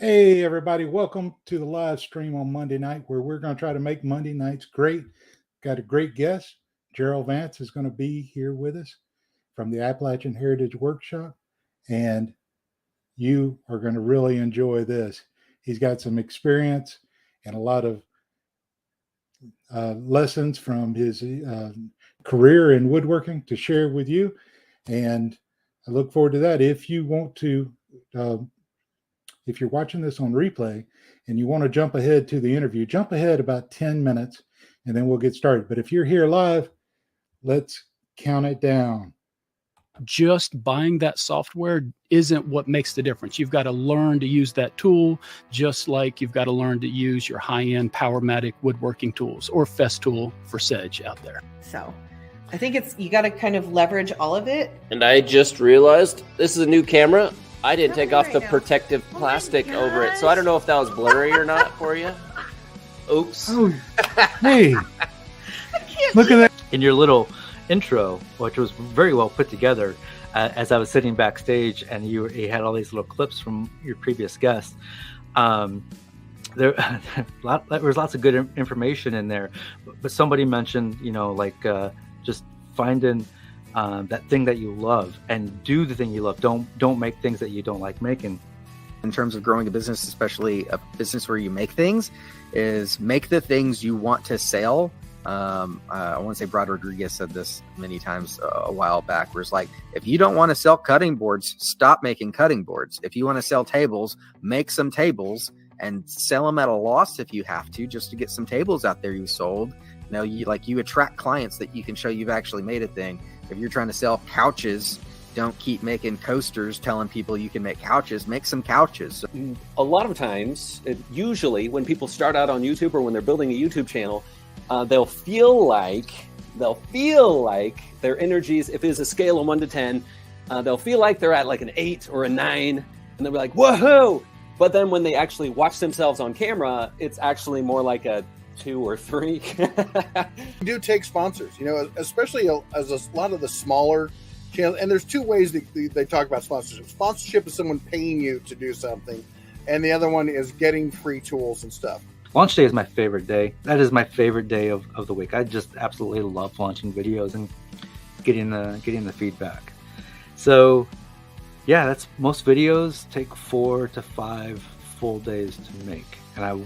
Hey, everybody, welcome to the live stream on Monday night where we're going to try to make Monday nights great. Got a great guest. Jerill Vance is going to be here with us from the Appalachian Heritage Workshop, and you are going to really enjoy this. He's got some experience and a lot of lessons from his career in woodworking to share with you, and I look forward to that. If you want to if you're watching this on replay and you want to jump ahead to the interview, jump ahead about 10 minutes and then we'll get started. But if you're here live, let's count it down. Just buying that software isn't what makes the difference. You've got to learn to use that tool, just like you've got to learn to use your high-end Powermatic woodworking tools or Festool for Sedge out there. So I think you got to kind of leverage all of it. And I just realized this is a new camera. I didn't take off the protective plastic over it, so I don't know if that was blurry or not for you. Oops. Oh, hey, look at that. In your little intro, which was very well put together, as I was sitting backstage and you had all these little clips from your previous guests, there was lots of good information in there, but somebody mentioned, just finding that thing that you love and do the thing you love. Don't make things that you don't like making. In terms of growing a business, especially a business where you make things, is make the things you want to sell. I want to say Brad Rodriguez said this many times a while back, where it's like, if you don't want to sell cutting boards, stop making cutting boards. If you want to sell tables, make some tables and sell them at a loss if you have to, just to get some tables out there you sold. You attract clients that you can show you've actually made a thing. If you're trying to sell couches, don't keep making coasters telling people you can make couches. Make some couches. A lot of times, usually when people start out on YouTube or when they're building a YouTube channel, they'll feel like their energies, if it's a scale of 1 to 10, they'll feel like they're at like an 8 or a 9, and they'll be like, woohoo! But then when they actually watch themselves on camera, it's actually more like a 2 or 3. We do take sponsors, especially as a lot of the smaller channels. And there's two ways that they talk about sponsorship. Sponsorship is someone paying you to do something, and the other one is getting free tools and stuff. Launch day is my favorite day. That is my favorite day of the week. I just absolutely love launching videos and getting the feedback. So yeah, that's most videos take 4 to 5 full days to make, and I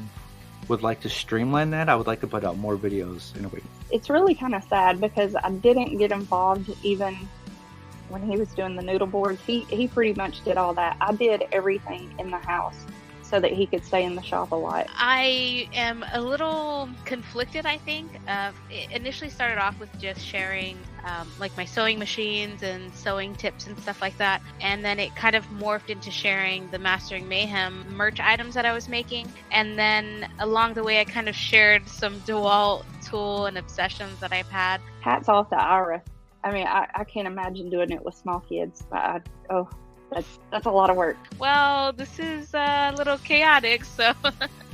would like to streamline that. I would like to put out more videos in a week. It's really kind of sad because I didn't get involved even when he was doing the noodle boards. He pretty much did all that. I did everything in the house so that he could stay in the shop a lot. I am a little conflicted, I think. It initially started off with just sharing like my sewing machines and sewing tips and stuff like that. And then it kind of morphed into sharing the Mastering Mayhem merch items that I was making. And then along the way, I kind of shared some DeWalt tool and obsessions that I've had. Hats off to Ira. I mean, I can't imagine doing it with small kids. That's a lot of work. Well, this is a little chaotic, so.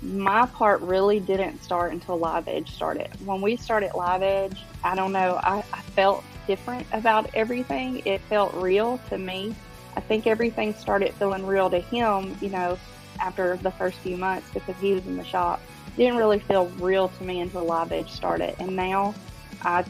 My part really didn't start until Live Edge started. When we started Live Edge, I don't know, I felt different about everything. It felt real to me. I think everything started feeling real to him, after the first few months because he was in the shop. It didn't really feel real to me until Live Edge started. And now I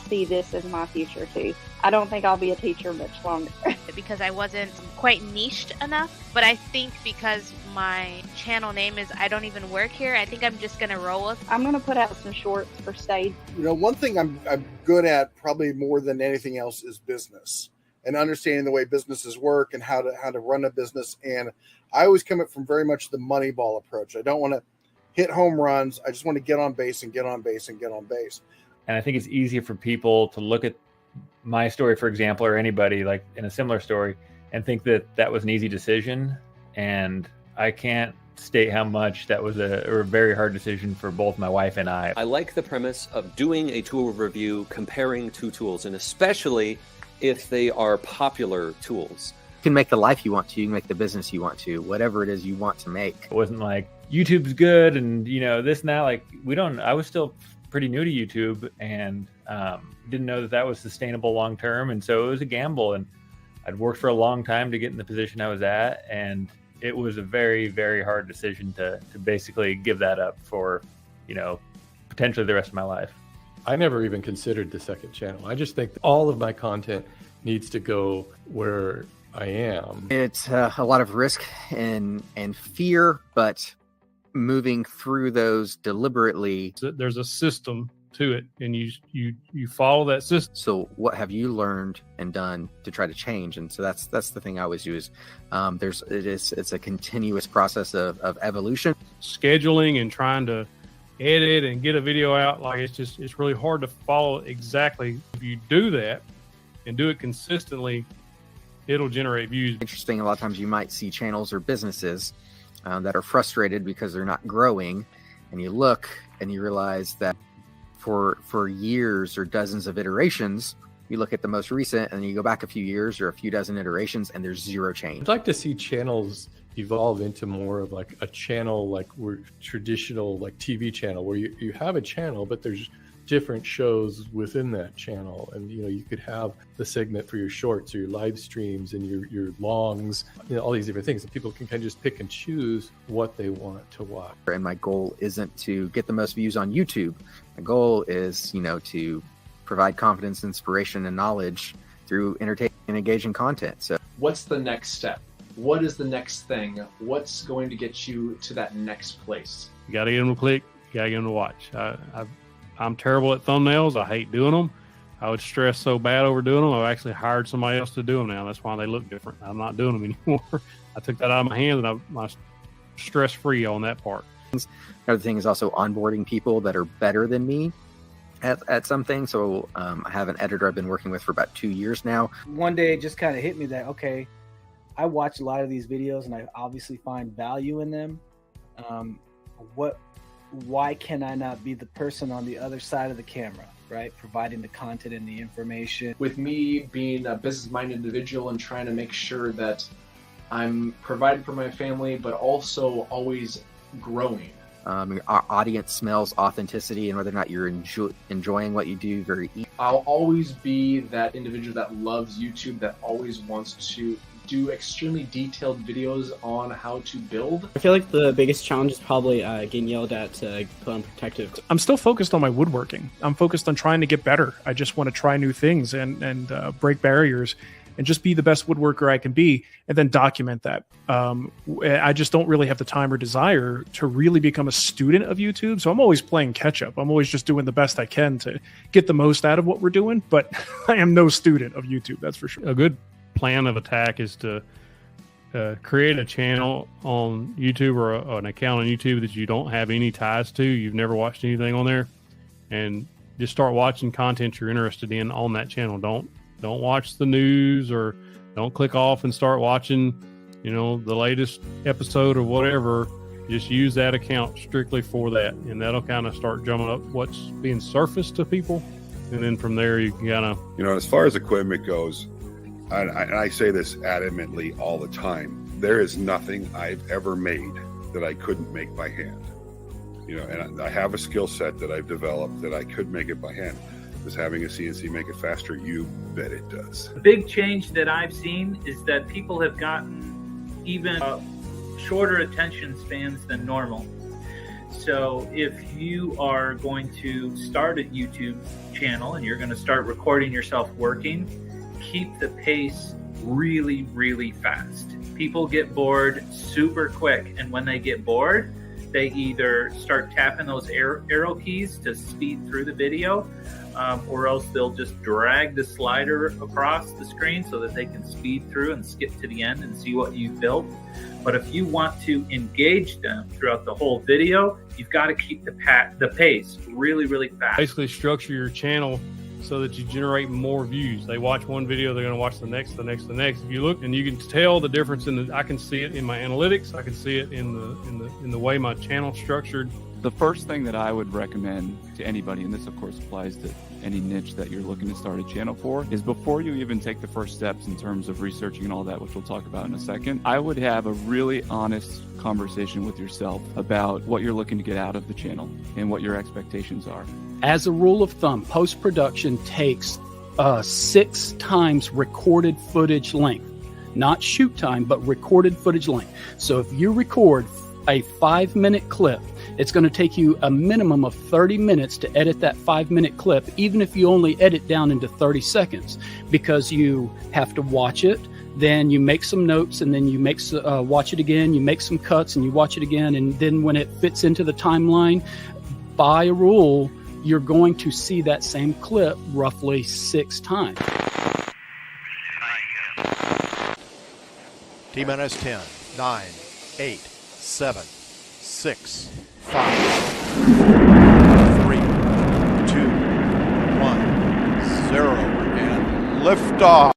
see this as my future too. I don't think I'll be a teacher much longer. Because I wasn't quite niched enough, but I think because my channel name is I Don't Even Work Here, I think I'm just going to roll with. I'm going to put out some shorts for Stage. One thing I'm good at probably more than anything else is business and understanding the way businesses work and how to run a business. And I always come at from very much the money ball approach. I don't want to hit home runs. I just want to get on base and get on base and get on base. And I think it's easier for people to look at my story, for example, or anybody like in a similar story and think that was an easy decision. And I can't state how much that was a very hard decision for both my wife and I. I like the premise of doing a tool review, comparing two tools, and especially if they are popular tools. You can make the life you want to, you can make the business you want to, whatever it is you want to make. It wasn't like YouTube's good and this and that. Like I was still pretty new to YouTube and didn't know that was sustainable long term, and so it was a gamble. And I'd worked for a long time to get in the position I was at, and it was a very, very hard decision to basically give that up for, potentially the rest of my life. I never even considered the second channel. I just think all of my content needs to go where I am. It's a lot of risk and fear, but moving through those deliberately. There's a system to it, and you follow that system. So what have you learned and done to try to change? And so that's the thing I always do is it's a continuous process of evolution. Scheduling and trying to edit and get a video out, like it's really hard to follow exactly. If you do that and do it consistently, it'll generate views. Interesting, a lot of times you might see channels or businesses that are frustrated because they're not growing, and you look and you realize that for years or dozens of iterations, you look at the most recent and you go back a few years or a few dozen iterations and there's zero change. I'd like to see channels evolve into more of like a channel, like we're traditional like TV channel, where you have a channel, but there's different shows within that channel, and you could have the segment for your shorts or your live streams and your longs, all these different things, and people can kind of just pick and choose what they want to watch. And my goal isn't to get the most views on YouTube. My goal is to provide confidence, inspiration, and knowledge through entertaining and engaging content. So what's the next step? What is the next thing? What's going to get you to that next place? You got to get them to click. You got to get them to watch. I'm terrible at thumbnails. I hate doing them. I would stress so bad over doing them. I've actually hired somebody else to do them now. That's why they look different. I'm not doing them anymore. I took that out of my hands, and I'm stress-free on that part. Another thing is also onboarding people that are better than me at something. So I have an editor I've been working with for about 2 years now. One day it just kind of hit me that, okay, I watch a lot of these videos and I obviously find value in them. Why can I not be the person on the other side of the camera, right? Providing the content and the information. With me being a business-minded individual and trying to make sure that I'm providing for my family, but also always growing. Our audience smells authenticity, and whether or not you're enjoying what you do very easy. I'll always be that individual that loves YouTube, that always wants to do extremely detailed videos on how to build. I feel like the biggest challenge is probably getting yelled at to put on protective. I'm still focused on my woodworking. I'm focused on trying to get better. I just want to try new things and break barriers and just be the best woodworker I can be, and then document that. I just don't really have the time or desire to really become a student of YouTube. So I'm always playing catch up. I'm always just doing the best I can to get the most out of what we're doing, but I am no student of YouTube, that's for sure. A good plan of attack is to create a channel on YouTube or an account on YouTube that you don't have any ties to. You've never watched anything on there, and just start watching content you're interested in on that channel. Don't watch the news, or don't click off and start watching, the latest episode or whatever. Just use that account strictly for that, and that'll kind of start drumming up what's being surfaced to people, and then from there you can kind of, as far as equipment goes. And I say this adamantly all the time. There is nothing I've ever made that I couldn't make by hand. And I have a skill set that I've developed that I could make it by hand. Does having a CNC make it faster? You bet it does. The big change that I've seen is that people have gotten even shorter attention spans than normal. So if you are going to start a YouTube channel and you're going to start recording yourself working, keep the pace really, really fast. People get bored super quick, and when they get bored, they either start tapping those arrow keys to speed through the video, or else they'll just drag the slider across the screen so that they can speed through and skip to the end and see what you've built. But if you want to engage them throughout the whole video, you've got to keep the pace really, really fast. Basically structure your channel so that you generate more views. They watch one video, they're going to watch the next, the next, the next. If you look, and you can tell the difference I can see it in my analytics. I can see it in the way my channel's structured. The first thing that I would recommend to anybody, and this of course applies to any niche that you're looking to start a channel for, is before you even take the first steps in terms of researching and all that, which we'll talk about in a second, I would have a really honest conversation with yourself about what you're looking to get out of the channel and what your expectations are. As a rule of thumb, post-production takes 6 times recorded footage length. not shoot time, but recorded footage length. So if you record a 5-minute clip, it's going to take you a minimum of 30 minutes to edit that 5-minute clip, even if you only edit down into 30 seconds, because you have to watch it, then you make some notes, and then you watch it again, you make some cuts, and you watch it again, and then when it fits into the timeline, by a rule, you're going to see that same clip roughly 6 times. T-minus 10, 9, 8, 7, 6, 5, 3, 2, 1, 0, and liftoff.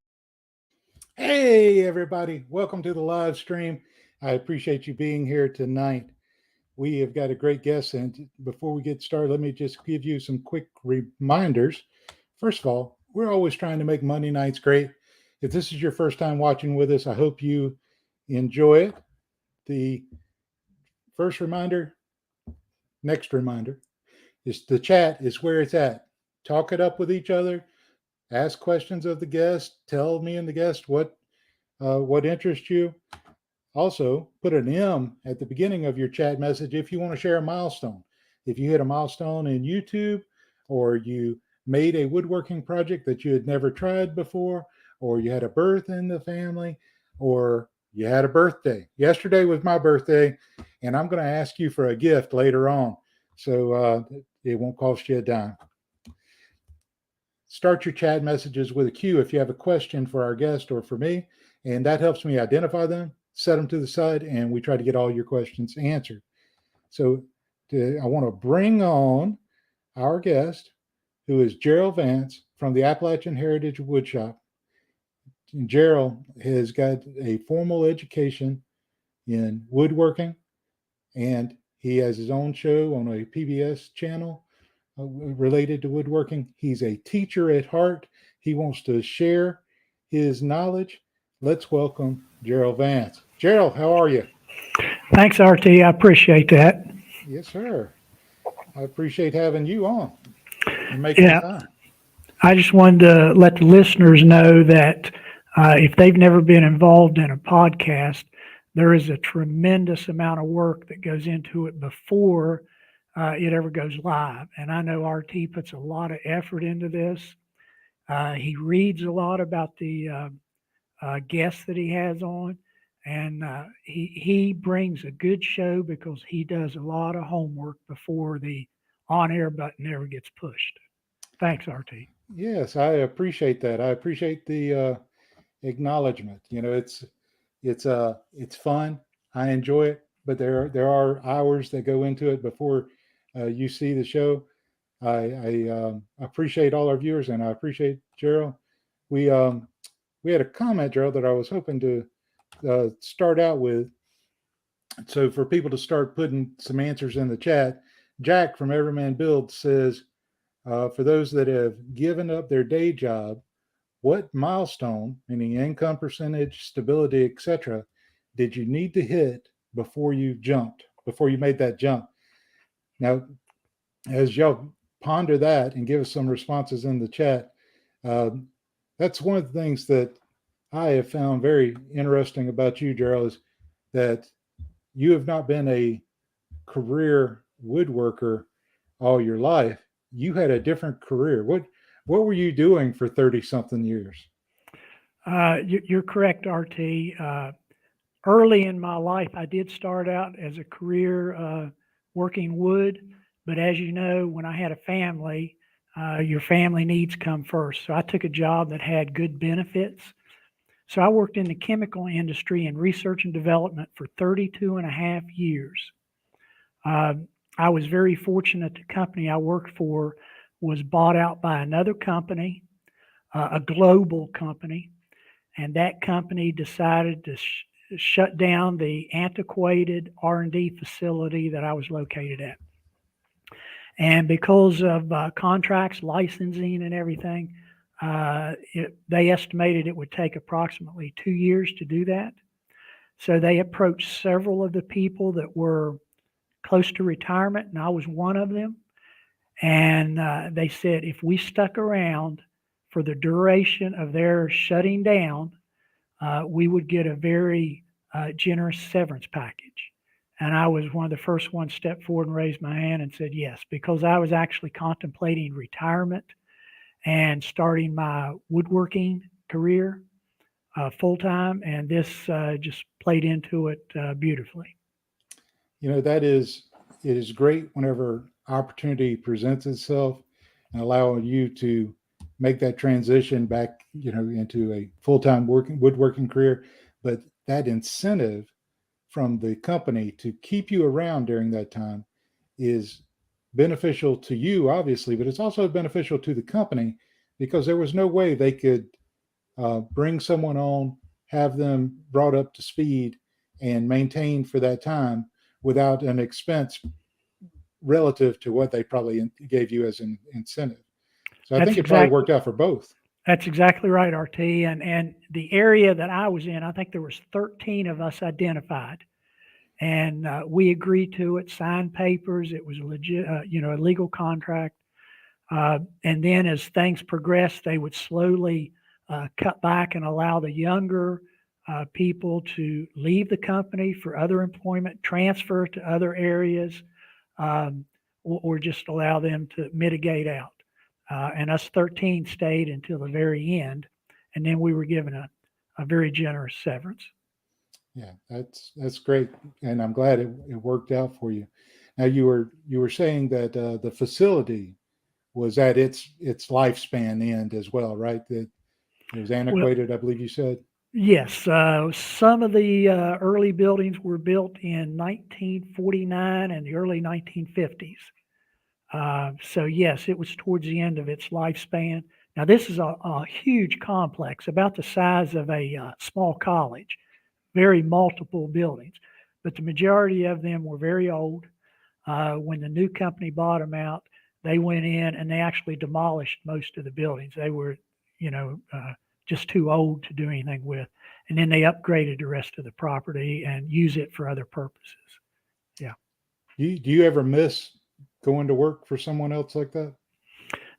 Hey, everybody. Welcome to the live stream. I appreciate you being here tonight. We have got a great guest, and before we get started, let me just give you some quick reminders. First of all, we're always trying to make Monday nights great. If this is your first time watching with us, I hope you enjoy it. The first reminder, next reminder, is the chat is where it's at. Talk it up with each other. Ask questions of the guest. Tell me and the guest what interests you. Also, put an M at the beginning of your chat message if you want to share a milestone. If you hit a milestone in YouTube, or you made a woodworking project that you had never tried before, or you had a birth in the family, or you had a birthday. Yesterday was my birthday, and I'm going to ask you for a gift later on, so it won't cost you a dime. Start your chat messages with a Q if you have a question for our guest or for me, and that helps me identify them, set them to the side, and we try to get all your questions answered. So I want to bring on our guest, who is Jerill Vance from the Appalachian Heritage Woodshop. Jerill has got a formal education in woodworking, and he has his own show on a PBS channel related to woodworking. He's a teacher at heart. He wants to share his knowledge. Let's welcome Jerill Vance. Jerill, how are you? Thanks, RT. I appreciate that. Yes, sir. I appreciate having you on and making time. I just wanted to let the listeners know that if they've never been involved in a podcast, there is a tremendous amount of work that goes into it before it ever goes live. And I know RT puts a lot of effort into this. He reads a lot about the guests that he has on, and he brings a good show because he does a lot of homework before the on-air button ever gets pushed. Thanks, RT. Yes, I appreciate that. I appreciate the acknowledgement. You know, it's fun. I enjoy it, but there are hours that go into it before you see the show. I appreciate all our viewers, and I appreciate Jerill. We had a comment, Jerill, that I was hoping to start out with. So for people to start putting some answers in the chat, Jack from Everyman Build says, for those that have given up their day job, what milestone, meaning income percentage, stability, etc., did you need to hit before you made that jump? Now, as y'all ponder that and give us some responses in the chat, that's one of the things that I have found very interesting about you, Jerill, is that you have not been a career woodworker all your life. You had a different career. What were you doing for 30-something years? You're correct, RT. Early in my life, I did start out as a career working wood, but as you know, when I had a family, your family needs come first. So I took a job that had good benefits. So I worked in the chemical industry in research and development for 32 and a half years. I was very fortunate. The company I worked for was bought out by another company, a global company, and that company decided to shut down the antiquated R&D facility that I was located at. And because of contracts, licensing, and everything, they estimated it would take approximately 2 years to do that. So they approached several of the people that were close to retirement, and I was one of them. And they said, if we stuck around for the duration of their shutting down, we would get a very generous severance package. And I was one of the first ones stepped forward and raised my hand and said yes, because I was actually contemplating retirement and starting my woodworking career full time. And this just played into it beautifully. It is great whenever opportunity presents itself and allowing you to make that transition back, into a full-time woodworking career. But that incentive from the company to keep you around during that time is beneficial to you, obviously, but it's also beneficial to the company, because there was no way they could bring someone on, have them brought up to speed and maintained for that time without an expense relative to what they probably gave you as an incentive. So I think it probably worked out for both. That's exactly right, RT. And the area that I was in, I think there was 13 of us identified, and we agreed to it, signed papers. It was a legit, a legal contract. And then as things progressed, they would slowly cut back and allow the younger people to leave the company for other employment, transfer to other areas, or just allow them to mitigate out. And us 13 stayed until the very end, and then we were given a very generous severance. Yeah, that's great, and I'm glad it worked out for you. Now you were saying that the facility was at its lifespan end as well, right? That it was antiquated, well, I believe you said. Yes, some of the early buildings were built in 1949 and the early 1950s. So yes, it was towards the end of its lifespan. Now this is a huge complex, about the size of a small college, very multiple buildings, but the majority of them were very old. When the new company bought them out, they went in and they actually demolished most of the buildings. They were, just too old to do anything with. And then they upgraded the rest of the property and use it for other purposes. Yeah. Do you ever miss going to work for someone else like that?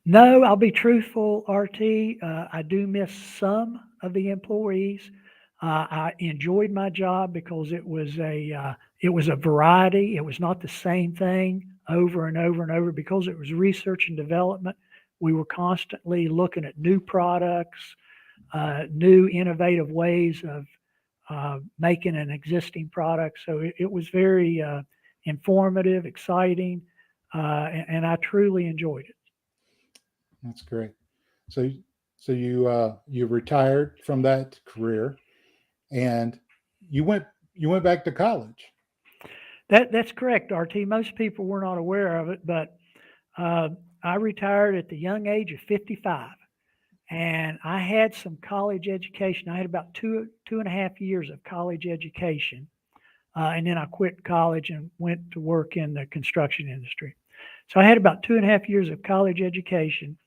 No, I'll be truthful, RT. I do miss some of the employees. I enjoyed my job because it was a variety. It was not the same thing over and over and over, because it was research and development. We were constantly looking at new products, new innovative ways of making an existing product. So it was very informative, exciting, and I truly enjoyed it. That's great. So you retired from that career, and you went back to college. That's correct, RT. Most people were not aware of it, but I retired at the young age of 55, and I had some college education. I had about two and a half years of college education, and then I quit college and went to work in the construction industry. So I had about 2.5 years of college education,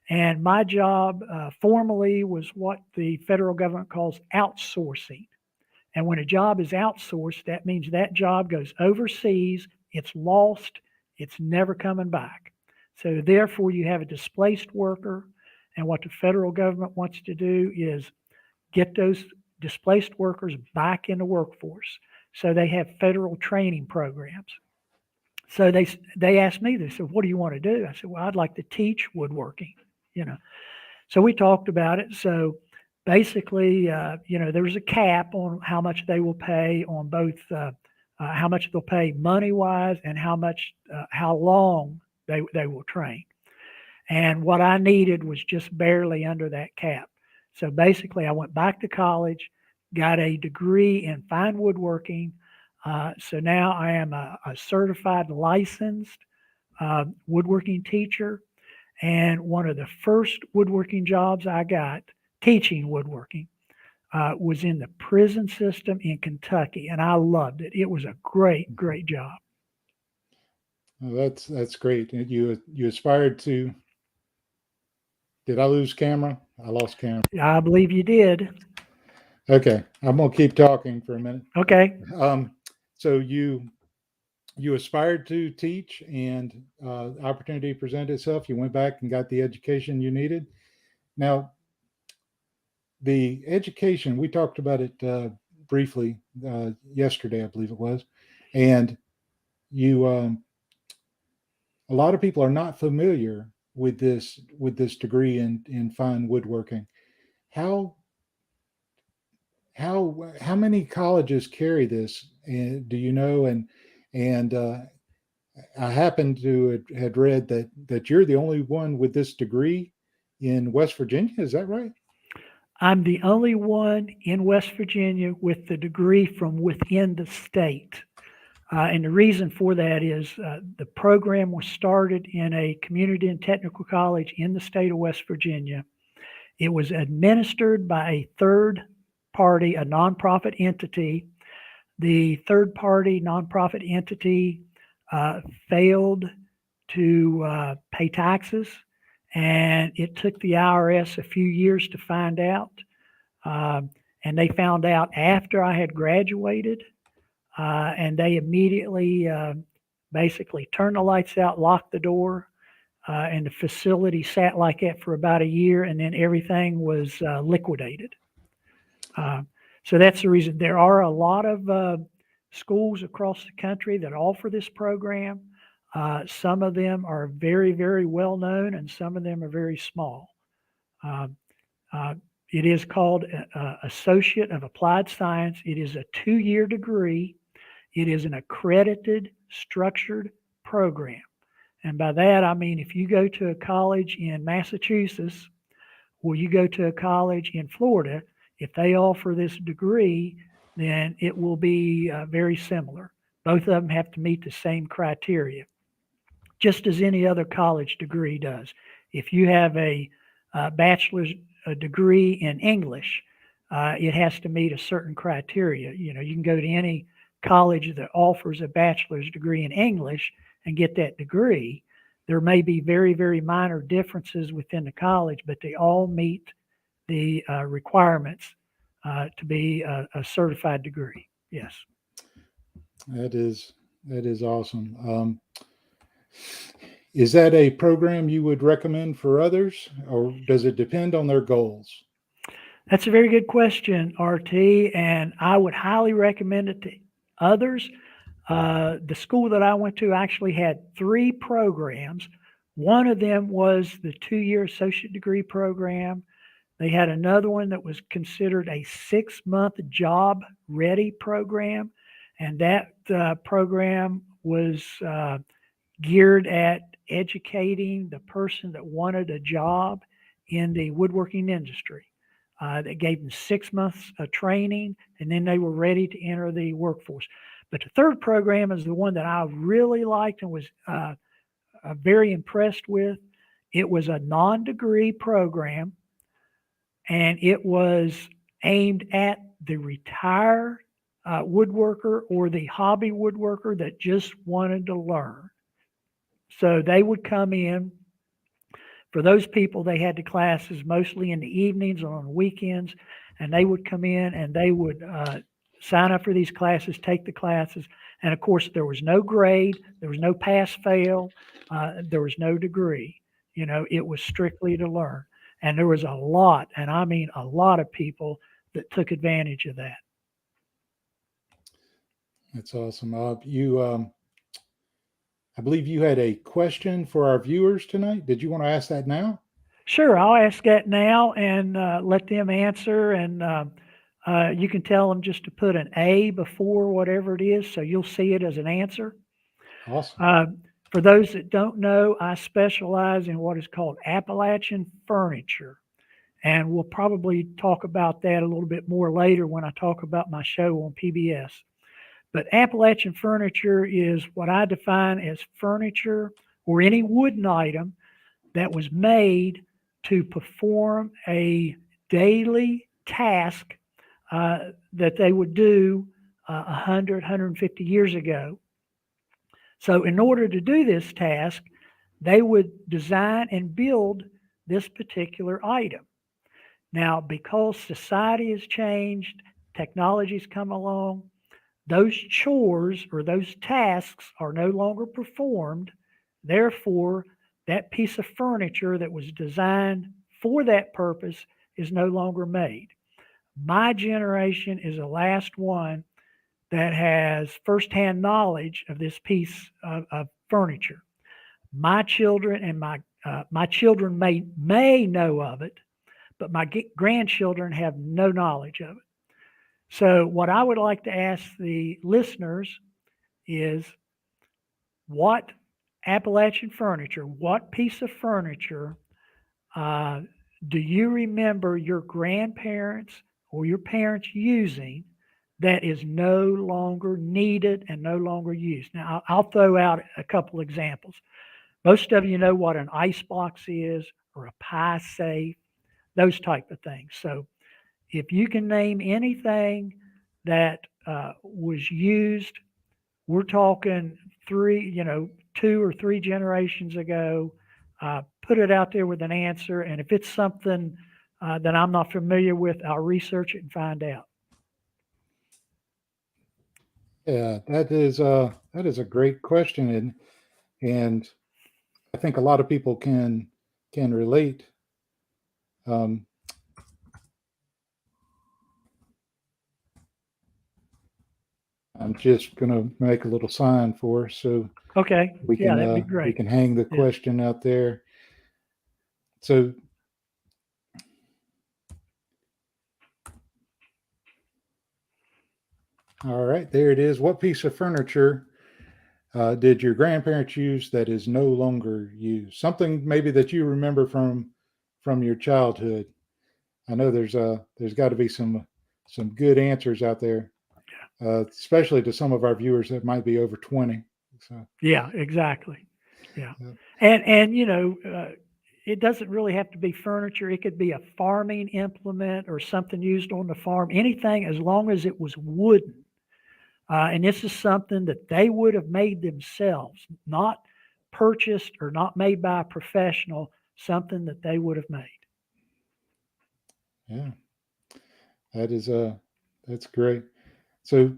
and my job formally was what the federal government calls outsourcing. And when a job is outsourced, that means that job goes overseas, it's lost, it's never coming back. So therefore, you have a displaced worker, and what the federal government wants to do is get those displaced workers back in the workforce. So they have federal training programs. So they asked me, they said, what do you want to do? I said, well, I'd like to teach woodworking, So we talked about it. So basically, there's a cap on how much they will pay on both, how much they'll pay money-wise and how long they will train. And what I needed was just barely under that cap. So basically, I went back to college, got a degree in fine woodworking. So now I am a certified licensed woodworking teacher. And one of the first woodworking jobs I got teaching woodworking was in the prison system in Kentucky, and I loved it. It was a great, great job. Well, that's great. And you aspired to. Did I lose camera? I lost camera. I believe you did. Okay, I'm gonna keep talking for a minute. Okay. So you aspired to teach, and opportunity presented itself. You went back and got the education you needed. Now, the education, we talked about it briefly yesterday, I believe it was, and you a lot of people are not familiar with this degree in fine woodworking. How how many colleges carry this? And do you know? And I happen to had read that you're the only one with this degree in West Virginia. Is that right? I'm the only one in West Virginia with the degree from within the state. And the reason for that is the program was started in a community and technical college in the state of West Virginia. It was administered by a third party, a nonprofit entity. The third party nonprofit entity failed to pay taxes, and it took the IRS a few years to find out. And they found out after I had graduated. And they immediately basically turned the lights out, locked the door, and the facility sat like that for about a year, and then everything was liquidated. So that's the reason. There are a lot of schools across the country that offer this program. Some of them are very, very well known, and some of them are very small. It is called Associate of Applied Science. It is a 2-year degree. It is an accredited, structured program. And by that, I mean, if you go to a college in Massachusetts or you go to a college in Florida, if they offer this degree, then it will be very similar. Both of them have to meet the same criteria, just as any other college degree does. If you have a bachelor's degree in English, it has to meet a certain criteria. You know, you can go to any college that offers a bachelor's degree in English and get that degree. There may be very, very minor differences within the college, but they all meet the requirements to be a certified degree. Yes. That is awesome. Is that a program you would recommend for others, or does it depend on their goals? That's a very good question, RT, and I would highly recommend it to others. The school that I went to actually had 3 programs. One of them was the 2-year associate degree program. They had another one that was considered a 6-month job ready program. And that program was geared at educating the person that wanted a job in the woodworking industry. That gave them 6 months of training, and then they were ready to enter the workforce. But the third program is the one that I really liked and was very impressed with. It was a non-degree program, and it was aimed at the retired woodworker or the hobby woodworker that just wanted to learn. So they would come in. For those people, they had the classes mostly in the evenings or on weekends, and they would come in and they would sign up for these classes, take the classes. And of course, there was no grade, there was no pass-fail, there was no degree. You know, it was strictly to learn. And there was a lot, and I mean a lot of people that took advantage of that. That's awesome. I believe you had a question for our viewers tonight. Did you want to ask that now? Sure, I'll ask that now and let them answer. And you can tell them just to put an A before whatever it is, so you'll see it as an answer. Awesome. For those that don't know, I specialize in what is called Appalachian furniture. And we'll probably talk about that a little bit more later when I talk about my show on PBS. But Appalachian furniture is what I define as furniture or any wooden item that was made to perform a daily task that they would do 100, 150 years ago. So in order to do this task, they would design and build this particular item. Now, because society has changed, technology's come along, those chores or those tasks are no longer performed. Therefore, that piece of furniture that was designed for that purpose is no longer made. My generation is the last one that has firsthand knowledge of this piece of furniture. My children and my children may know of it, but my grandchildren have no knowledge of it. So what I would like to ask the listeners is, what Appalachian furniture, what piece of furniture do you remember your grandparents or your parents using that is no longer needed and no longer used? Now, I'll throw out a couple examples. Most of you know what an ice box is, or a pie safe, those type of things. So if you can name anything that was used, we're talking 2 or 3 generations ago, put it out there with an answer. And if it's something that I'm not familiar with, I'll research it and find out. Yeah, that is a great question, and I think a lot of people can relate. I'm just going to make a little sign for us so okay, we can that'd be great. we can hang the question out there. So all right, there it is. What piece of furniture did your grandparents use that is no longer used? Something maybe that you remember from your childhood. I know there's got to be some good answers out there, especially to some of our viewers that might be over 20. So yeah, exactly. Yeah, and it doesn't really have to be furniture. It could be a farming implement or something used on the farm. Anything, as long as it was wooden. And this is something that they would have made themselves, not purchased or not made by a professional, something that they would have made. Yeah, that's great. So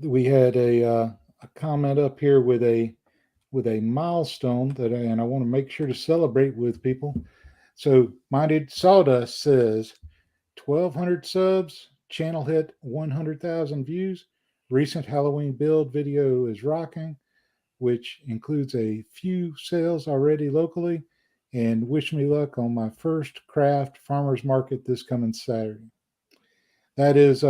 we had a comment up here with a milestone and I want to make sure to celebrate with people. So Minded Sawdust says 1,200 subs, channel hit 100,000 views. Recent Halloween build video is rocking, which includes a few sales already locally. And wish me luck on my first craft farmers market this coming Saturday. That is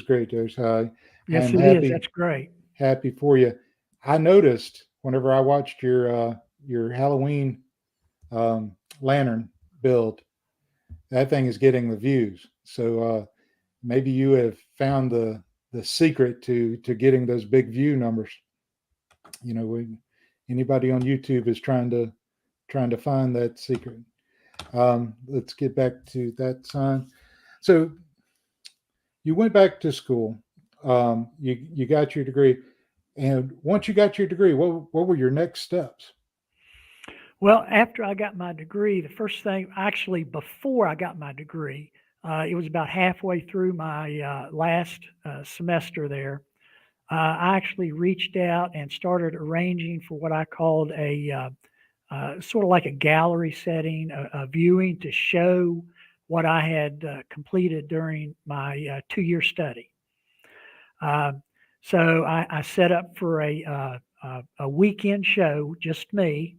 great, Josh. Yes, I'm it happy. is. That's great. Happy for you. I noticed whenever I watched your Halloween lantern build, that thing is getting the views. So maybe you have found the secret to getting those big view numbers. Anybody on YouTube is trying to find that secret. Let's get back to that sign. So you went back to school. You got your degree, and once you got your degree, what were your next steps? Well, after I got my degree, the first thing, actually before I got my degree, it was about halfway through my last semester there. I actually reached out and started arranging for what I called a sort of like a gallery setting, a viewing to show what I had completed during my 2-year study. So I set up for a weekend show, just me.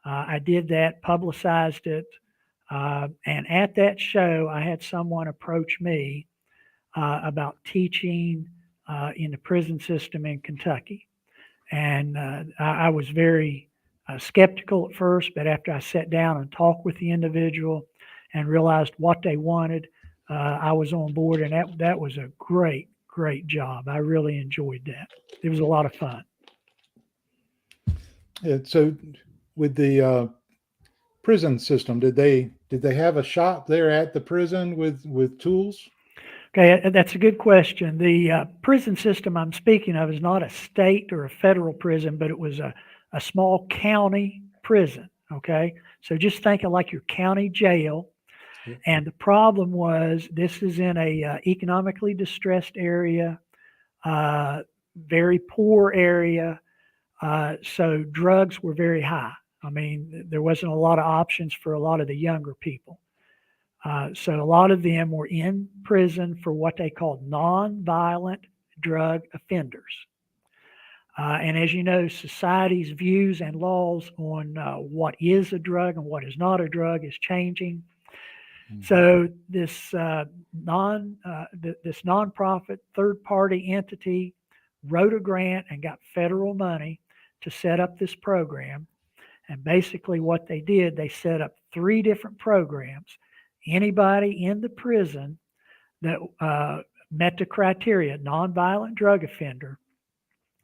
I did that, publicized it, and at that show, I had someone approach me about teaching in the prison system in Kentucky. And I was very skeptical at first, but after I sat down and talked with the individual and realized what they wanted, I was on board, and that was a great job. I really enjoyed that. It was a lot of fun. Yeah, so with the prison system, did they have a shop there at the prison with tools? Okay, that's a good question. The prison system I'm speaking of is not a state or a federal prison, but it was a small county prison. Okay, so just think of like your county jail. And the problem was, this is in a economically distressed area, very poor area. So drugs were very high. I mean, there wasn't a lot of options for a lot of the younger people. So a lot of them were in prison for what they called nonviolent drug offenders. And as you know, society's views and laws on what is a drug and what is not a drug is changing. So this this nonprofit third-party entity wrote a grant and got federal money to set up this program. And basically what they did, they set up 3 different programs. Anybody in the prison that met the criteria, nonviolent drug offender,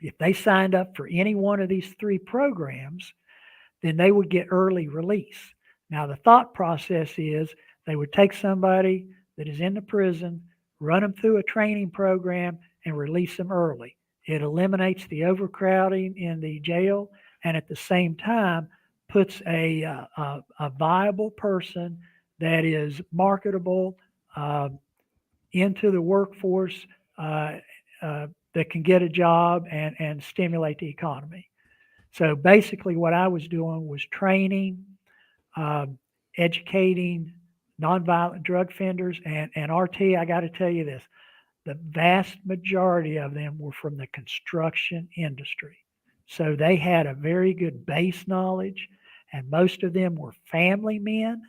if they signed up for any one of these 3 programs, then they would get early release. Now, the thought process is they would take somebody that is in the prison, run them through a training program, and release them early. It eliminates the overcrowding in the jail, and at the same time puts a viable person that is marketable into the workforce that can get a job and stimulate the economy. So basically what I was doing was training, educating nonviolent drug offenders, and RT, I got to tell you this, the vast majority of them were from the construction industry. So they had a very good base knowledge, and most of them were family men.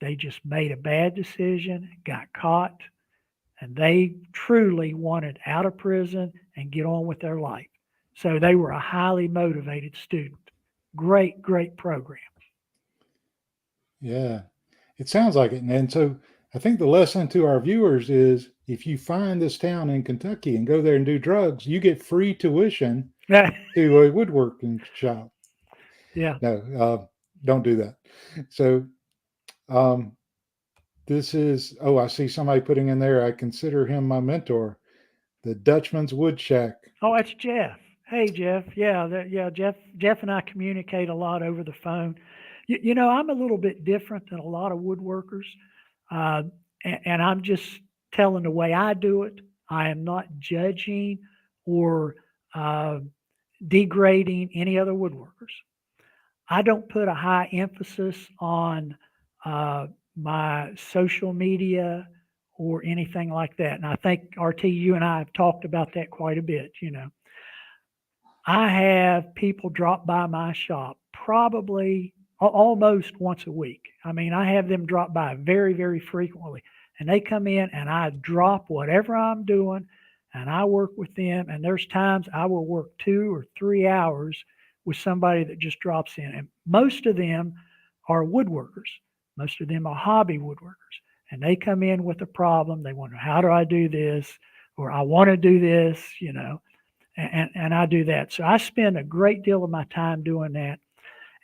They just made a bad decision, got caught, and they truly wanted out of prison and get on with their life. So they were a highly motivated student. Great, great program. Yeah, it sounds like it. And so I think the lesson to our viewers is if you find this town in Kentucky and go there and do drugs, you get free tuition to a woodworking shop. Yeah. No, don't do that. So this is, I see somebody putting in there, I consider him my mentor, the Dutchman's Wood Shack. Oh, that's Jeff. Hey, Jeff. Yeah, Jeff and I communicate a lot over the phone. You know, I'm a little bit different than a lot of woodworkers, and I'm just telling the way I do it. I am not judging or degrading any other woodworkers. I don't put a high emphasis on my social media or anything like that. And I think, RT, you and I have talked about that quite a bit, you know. I have people drop by my shop probably almost once a week. I mean, I have them drop by very, very frequently. And they come in and I drop whatever I'm doing and I work with them. And there's times I will work 2 or 3 hours with somebody that just drops in. And most of them are woodworkers. Most of them are hobby woodworkers. And they come in with a problem. They wonder, how do I do this? Or I want to do this, you know. And I do that. So I spend a great deal of my time doing that.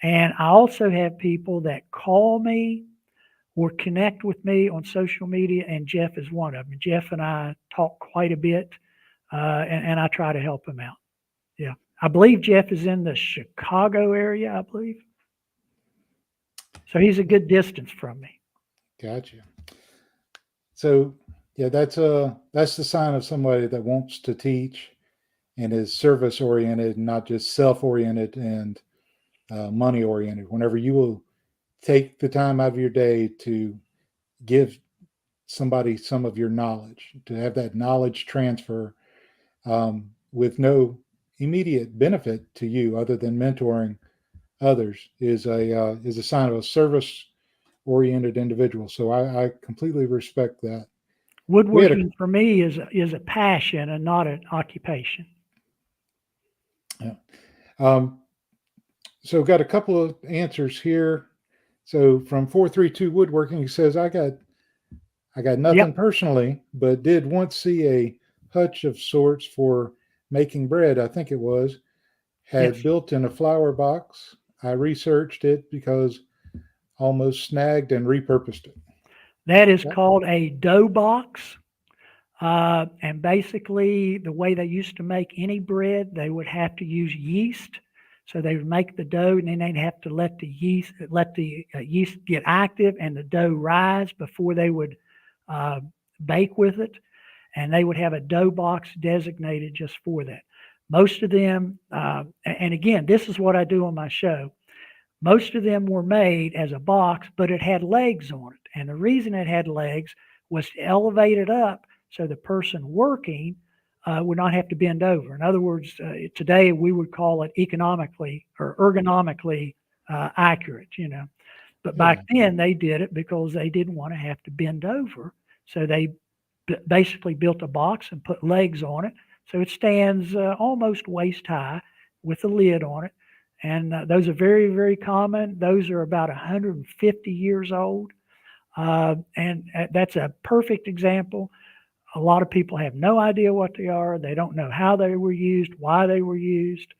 And I also have people that call me or connect with me on social media, and Jeff is one of them. Jeff and I talk quite a bit, and I try to help him out. Yeah. I believe Jeff is in the Chicago area, I believe. So he's a good distance from me. Gotcha. So, yeah, that's the sign of somebody that wants to teach and is service oriented, not just self oriented and money oriented. Whenever you will take the time out of your day to give somebody some of your knowledge, to have that knowledge transfer with no immediate benefit to you other than mentoring others is a sign of a service oriented individual. So I completely respect that. Woodworking for me is a passion and not an occupation. Yeah. So got a couple of answers here. So from 432 Woodworking, he says, I got nothing personally, but did once see a hutch of sorts for making bread. I think it was had built in a flower box. I researched it because almost snagged and repurposed it. That is called a dough box. And basically the way they used to make any bread, they would have to use yeast. So they would make the dough and then they'd have to let the yeast get active and the dough rise before they would bake with it. And they would have a dough box designated just for that. Most of them, and again, this is what I do on my show. Most of them were made as a box, but it had legs on it. And the reason it had legs was to elevate it up so the person working would not have to bend over. In other words, today we would call it economically or ergonomically accurate, you know. But back then they did it because they didn't want to have to bend over. So they basically built a box and put legs on it. So it stands almost waist high with a lid on it. And those are very, very common. Those are about 150 years old. And that's a perfect example. A lot of people have no idea what they are. They don't know how they were used, why they were used.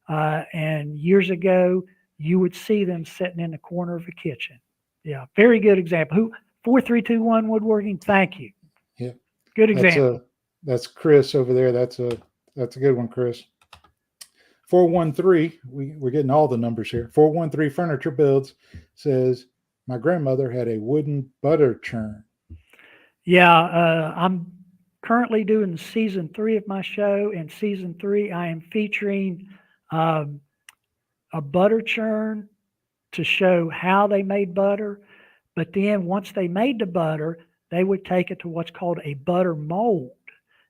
And years ago, you would see them sitting in the corner of a kitchen. Yeah, very good example. 4321 Woodworking, thank you. Yeah. Good example. That's Chris over there. That's a good one, Chris. 413, we're getting all the numbers here. 413 Furniture Builds says, my grandmother had a wooden butter churn. Yeah, I'm currently doing season 3 of my show. In season 3, I am featuring a butter churn to show how they made butter. But then once they made the butter, they would take it to what's called a butter mold.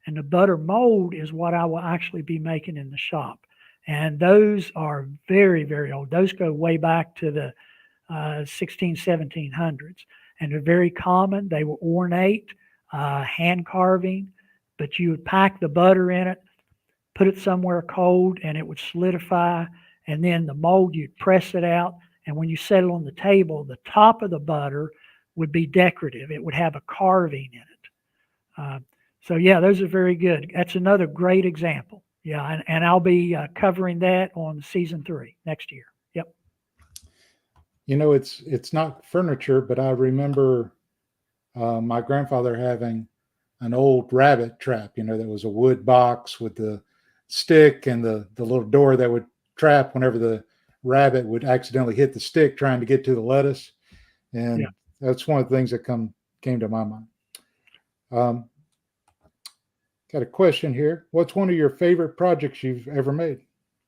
And the butter mold is what I will actually be making in the shop. And those are very, very old. Those go way back to the 1700s. And they're very common. They were ornate, hand carving, but you would pack the butter in it, put it somewhere cold, and it would solidify. And then the mold, you'd press it out. And when you set it on the table, the top of the butter would be decorative. It would have a carving in it. So yeah, those are very good. That's another great example. Yeah, and I'll be covering that on season 3 next year. Yep. You know, it's not furniture, but I remember my grandfather having an old rabbit trap. You know, that was a wood box with the stick and the little door that would trap whenever the rabbit would accidentally hit the stick trying to get to the lettuce. And that's one of the things that came to my mind. Got a question here. What's one of your favorite projects you've ever made?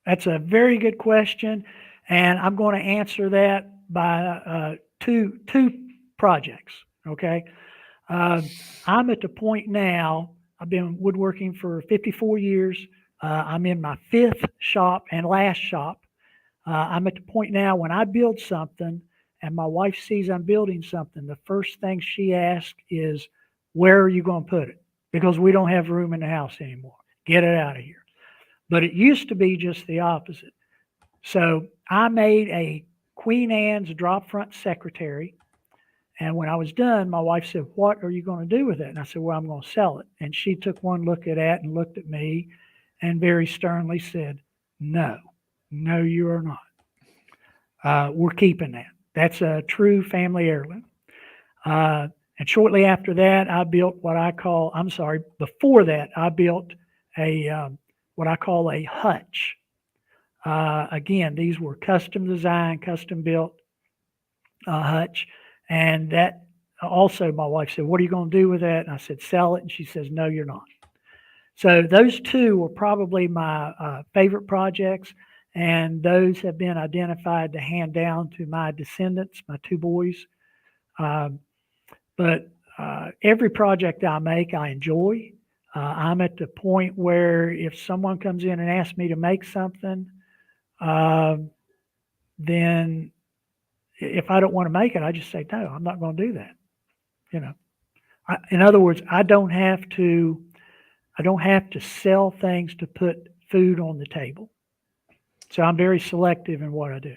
That's a very good question. And I'm going to answer that by two projects. Okay. I'm at the point now, I've been woodworking for 54 years. I'm in my 5th shop and last shop. I'm at the point now when I build something and my wife sees I'm building something, the first thing she asks is, where are you going to put it? Because we don't have room in the house anymore. Get it out of here. But it used to be just the opposite. So I made a Queen Anne's drop front secretary. And when I was done, my wife said, what are you going to do with it? And I said, well, I'm going to sell it. And she took one look at that and looked at me and very sternly said, no, you are not. We're keeping that. That's a true family heirloom. And shortly after that, I built before that, I built what I call a hutch. Again, these were custom designed, custom built hutch. And that also, my wife said, what are you going to do with that? And I said, sell it. And she says, no, you're not. So those two were probably my favorite projects. And those have been identified to hand down to my descendants, my 2 boys. But every project I make, I enjoy. I'm at the point where if someone comes in and asks me to make something, then if I don't want to make it, I just say, no, I'm not going to do that. You know, in other words, I don't have to sell things to put food on the table. So I'm very selective in what I do.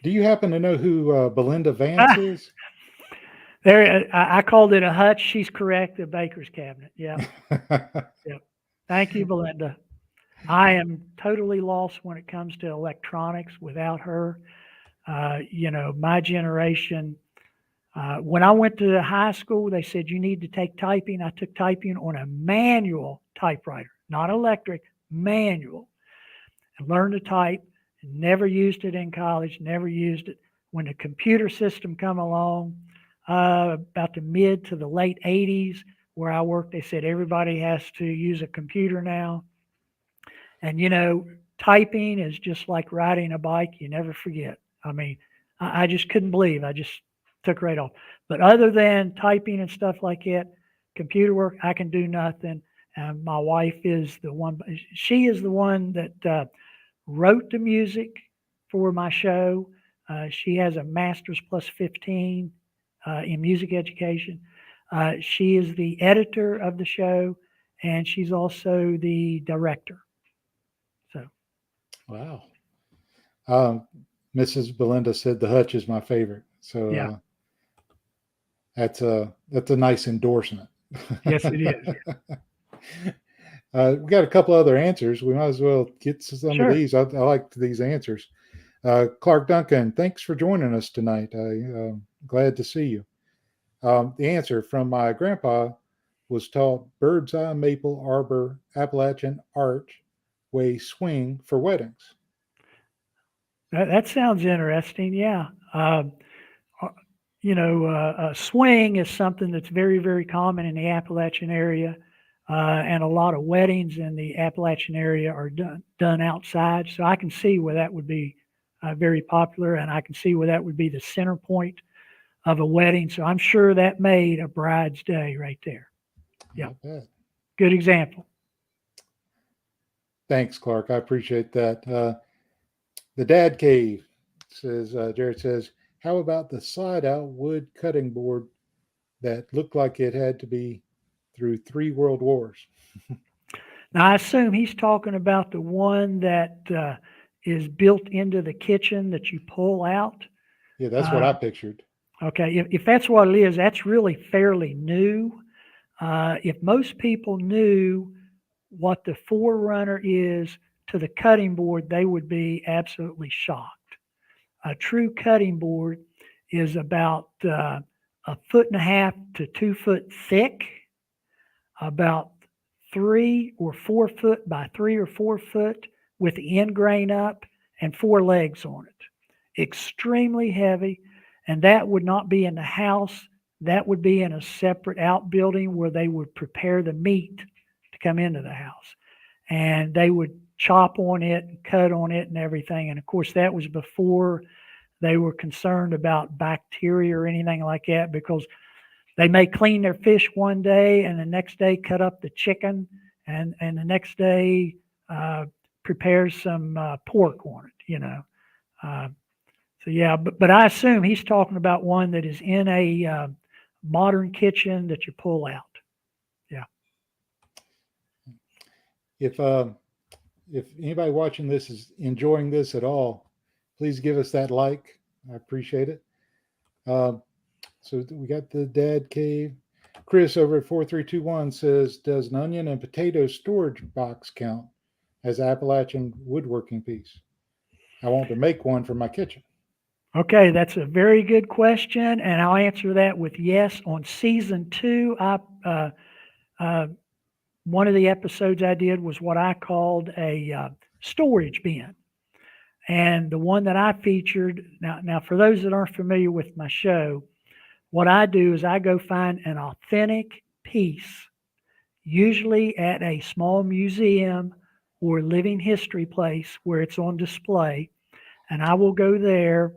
Do you happen to know who Belinda Vance is? I called it a hutch. She's correct. A baker's cabinet. Yeah. Yep. Thank you, Belinda. I am totally lost when it comes to electronics without her. My generation, when I went to high school, they said you need to take typing. I took typing on a manual typewriter, not electric, manual. I learned to type, never used it in college, never used it. When the computer system come along, about the mid to the late 80s, where I worked, they said everybody has to use a computer now. And, typing is just like riding a bike. You never forget. I mean, I just couldn't believe. I just took right off. But other than typing and stuff like that, computer work, I can do nothing. And my wife is the one. She is the one that wrote the music for my show. She has a master's plus 15 in music education. She is the editor of the show, and she's also the director. So, wow. Mrs. Belinda said the hutch is my favorite. So yeah, that's a nice endorsement. yes, it is. We got a couple other answers. We might as well get to some Sure. of these. I like these answers. Clark Duncan, thanks for joining us tonight. Glad to see you. The answer from my grandpa was taught bird's eye maple arbor Appalachian archway swing for weddings. That sounds interesting. Yeah. A swing is something that's very, very common in the Appalachian area. And a lot of weddings in the Appalachian area are done outside. So I can see where that would be very popular, and I can see where that would be the center point of a wedding. So I'm sure that made a bride's day right there. Yeah. Good example. Thanks, Clark. I appreciate that. The Dad Cave says, Jared says, how about the slide out wood cutting board that looked like it had to be through 3 world wars? Now, I assume he's talking about the one that is built into the kitchen that you pull out. Yeah, that's what I pictured. Okay, if that's what it is, that's really fairly new. If most people knew what the forerunner is to the cutting board, they would be absolutely shocked. A true cutting board is about 1.5 to 2 foot thick, about 3 or 4 foot by 3 or 4 foot with the end grain up and 4 legs on it. Extremely heavy, and that would not be in the house. That would be in a separate outbuilding where they would prepare the meat to come into the house. And they would chop on it and cut on it and everything. And of course, that was before they were concerned about bacteria or anything like that, because they may clean their fish one day and the next day cut up the chicken, and the next day prepare some pork on it, So yeah, but I assume he's talking about one that is in a modern kitchen that you pull out. Yeah. If anybody watching this is enjoying this at all, please give us that like. I appreciate it. So we got the Dad Cave. Chris over at 4321 says, does an onion and potato storage box count as Appalachian woodworking piece? I want to make one for my kitchen. Okay, that's a very good question, and I'll answer that with yes. On season 2, one of the episodes I did was what I called a storage bin. And the one that I featured, now for those that aren't familiar with my show, what I do is I go find an authentic piece, usually at a small museum or living history place where it's on display, and I will go there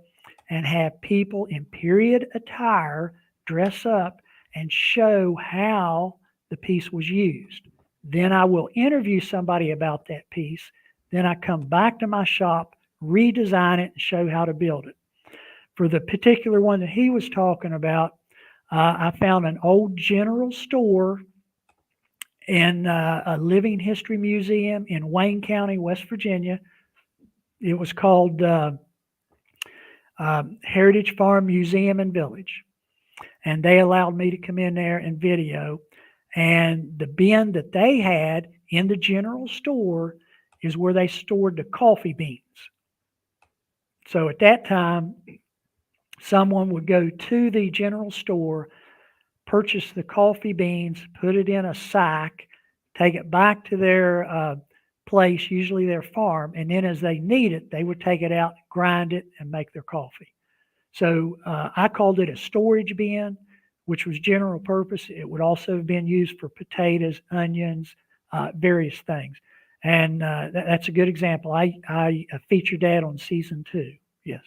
and have people in period attire dress up and show how the piece was used. Then I will interview somebody about that piece. Then I come back to my shop, redesign it, and show how to build it. For the particular one that he was talking about, I found an old general store in a living history museum in Wayne County, West Virginia. It was called Heritage Farm Museum and Village. And they allowed me to come in there and video. And the bin that they had in the general store is where they stored the coffee beans. So at that time, someone would go to the general store, purchase the coffee beans, put it in a sack, take it back to their place, usually their farm, and then as they need it, they would take it out, grind it, and make their coffee. So I called it a storage bin, which was general purpose. It would also have been used for potatoes, onions, various things. And that's a good example. I featured that on season 2. Yes.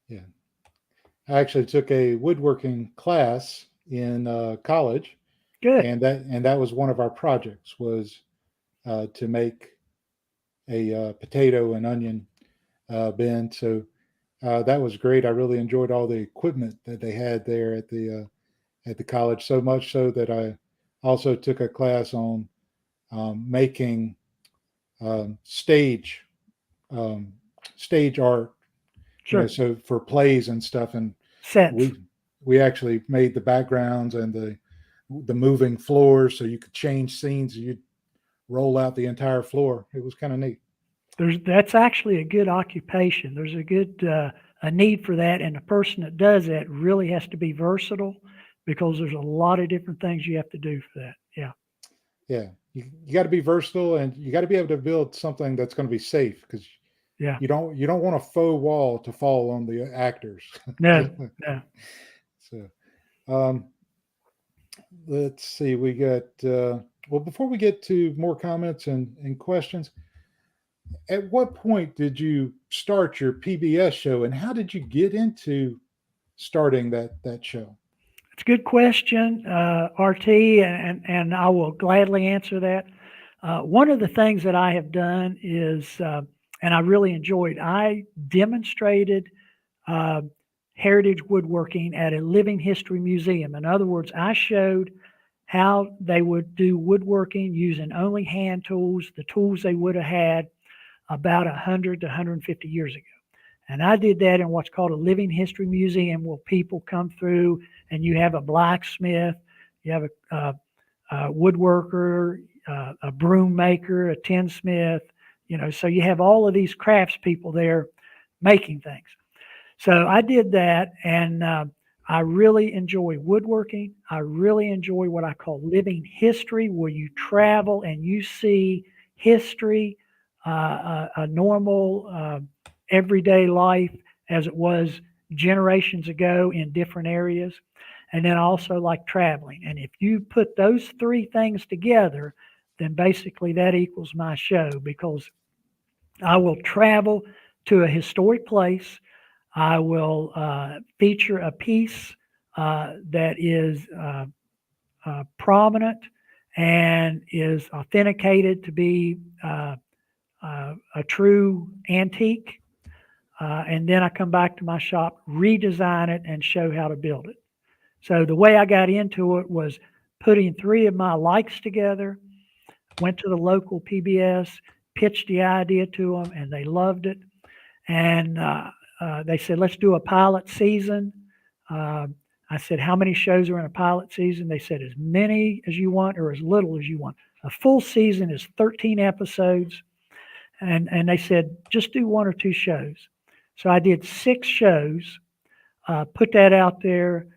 Yeah. I actually took a woodworking class in college. Good. And that was one of our projects, was to make a potato and onion bin. So that was great. I really enjoyed all the equipment that they had there at the college, so much so that I also took a class on making stage art. Sure. So for plays and stuff, and Sets. we actually made the backgrounds and the moving floors, so you could change scenes. You'd roll out the entire floor. It was kind of neat. That's actually a good occupation. There's a good a need for that, and the person that does that really has to be versatile, because there's a lot of different things you have to do for that. Yeah. Yeah, you got to be versatile, and you got to be able to build something that's going to be safe, because yeah, you don't want a faux wall to fall on the actors. No, no. So, let's see. We got well, before we get to more comments and questions, at what point did you start your PBS show, and how did you get into starting that show? It's a good question, RT, and I will gladly answer that. One of the things that I have done is, and I really enjoyed, I demonstrated heritage woodworking at a living history museum. In other words, I showed how they would do woodworking using only hand tools, the tools they would have had about 100 to 150 years ago. And I did that in what's called a living history museum, where people come through and you have a blacksmith, you have a woodworker, a broom maker, a tinsmith, so you have all of these craftspeople there making things. So I did that, and I really enjoy woodworking. I really enjoy what I call living history, where you travel and you see history, a normal everyday life as it was generations ago in different areas. And then I also like traveling. And if you put those 3 things together, then basically that equals my show, because I will travel to a historic place. I will feature a piece that is prominent and is authenticated to be a true antique. And then I come back to my shop, redesign it, and show how to build it. So the way I got into it was putting 3 of my likes together, went to the local PBS, pitched the idea to them, and they loved it. And they said, let's do a pilot season. I said, how many shows are in a pilot season? They said, as many as you want or as little as you want. A full season is 13 episodes. And they said, just do 1 or 2 shows. So I did 6 shows, put that out there.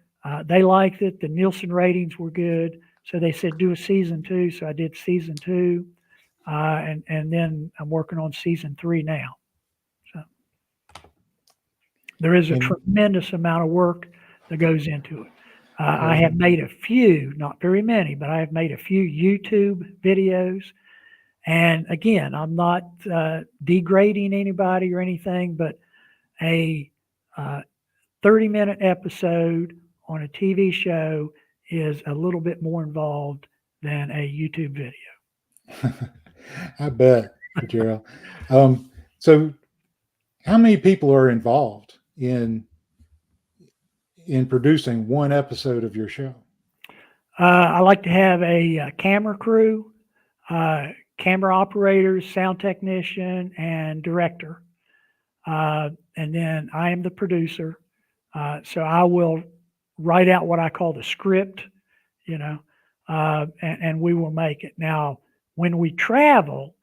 They liked it. The Nielsen ratings were good. So they said, do a season 2. So I did season 2. And then I'm working on season 3 now. So there is a tremendous amount of work that goes into it. I have made a few, not very many, but I have made a few YouTube videos. And again, I'm not degrading anybody or anything, but a 30-minute episode on a TV show is a little bit more involved than a YouTube video. I bet, Jerill. So how many people are involved in producing one episode of your show? I like to have a camera crew, camera operators, sound technician, and director. And then I am the producer. So I will write out what I call the script, and we will make it. Now, when we travel,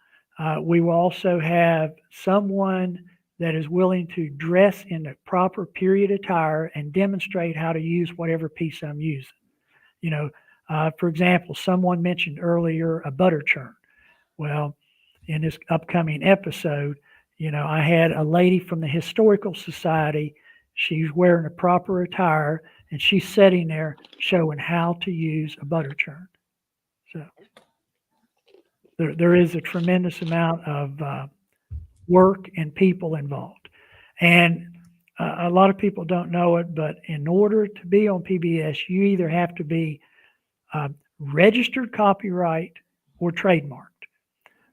we will also have someone that is willing to dress in the proper period attire and demonstrate how to use whatever piece I'm using. For example, someone mentioned earlier a butter churn. Well, in this upcoming episode, I had a lady from the Historical Society. She's wearing a proper attire, and she's sitting there showing how to use a butter churn. So, there is a tremendous amount of work and people involved. And a lot of people don't know it, but in order to be on PBS, you either have to be registered copyright or trademarked.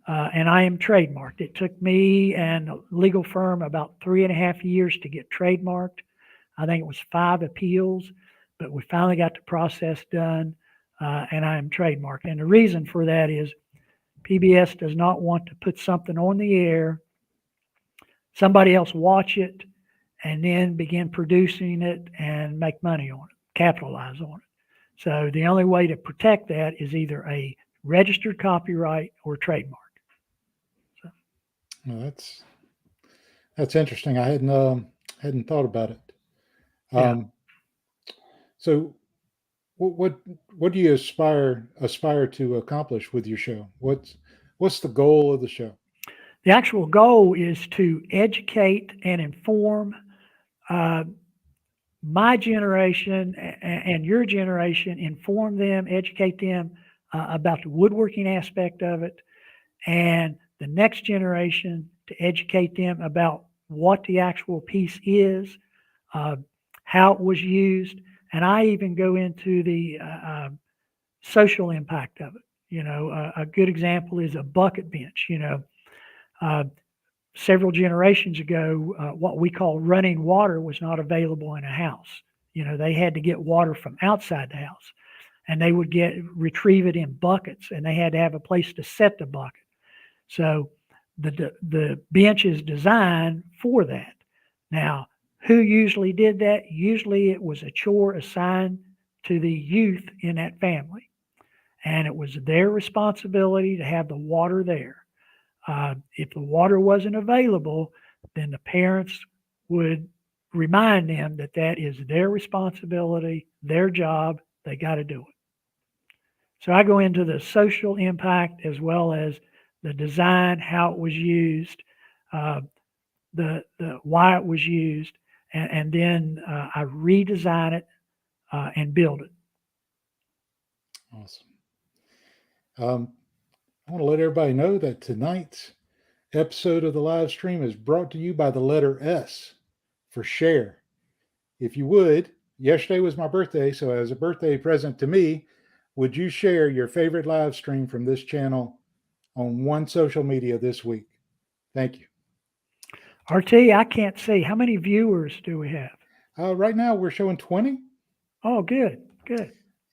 And I am trademarked. It took me and a legal firm about 3.5 years to get trademarked. I think it was 5 appeals, but we finally got the process done, and I am trademarked. And the reason for that is PBS does not want to put something on the air, somebody else watch it, and then begin producing it and make money on it, capitalize on it. So the only way to protect that is either a registered copyright or trademark. Well, that's interesting. I hadn't thought about it. So what do you aspire to accomplish with your show? What's the goal of the show? The actual goal is to educate and inform my generation and your generation, inform them, educate them about the woodworking aspect of it, and the next generation to educate them about what the actual piece is, how it was used, and I even go into the social impact of it. You know, a good example is a bucket bench. You know, several generations ago, what we call running water was not available in a house. You know, they had to get water from outside the house, and they would retrieve it in buckets, and they had to have a place to set the bucket. So the bench is designed for that. Now, who usually did that? Usually it was a chore assigned to the youth in that family, and it was their responsibility to have the water there. If the water wasn't available, then the parents would remind them that that is their responsibility, their job, they got to do it. So I go into the social impact as well as the design, how it was used, the why it was used, and then I redesign it and build it. Awesome. I want to let everybody know that tonight's episode of the live stream is brought to you by the letter S for share. If you would, yesterday was my birthday, so as a birthday present to me, would you share your favorite live stream from this channel on one social media this week? Thank you. RT, I can't see. How many viewers do we have? Right now we're showing 20. Oh, good.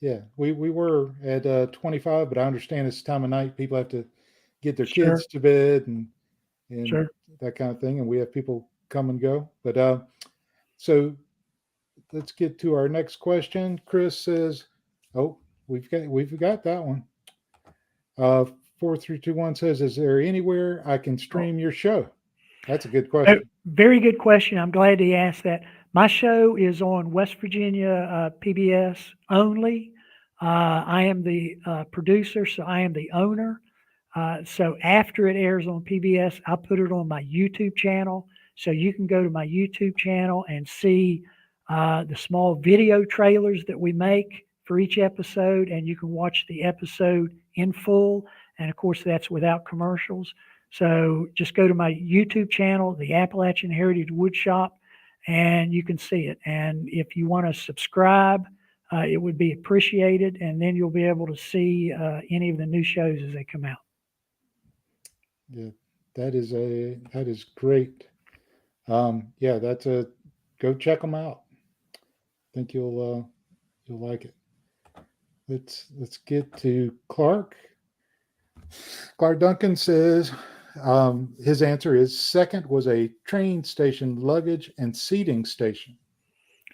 Yeah, we were at 25, but I understand it's the time of night. People have to get their kids to bed and that kind of thing, and we have people come and go. But so let's get to our next question. Chris says, "Oh, we've got that one." 4321 says, "Is there anywhere I can stream your show?" That's a good question. Very good question. I'm glad he asked that. My show is on West Virginia PBS only. I am the producer, so I am the owner. So after it airs on PBS, I put it on my YouTube channel. So you can go to my YouTube channel and see the small video trailers that we make for each episode, and you can watch the episode in full. And of course, that's without commercials. So just go to my YouTube channel, the Appalachian Heritage Woodshop, and you can see it. And if you want to subscribe, it would be appreciated, and then you'll be able to see any of the new shows as they come out. Yeah, that is great. Yeah, go check them out. I think you'll like it. Let's get to Clark. Clark Duncan says his answer is second was a train station, luggage and seating station.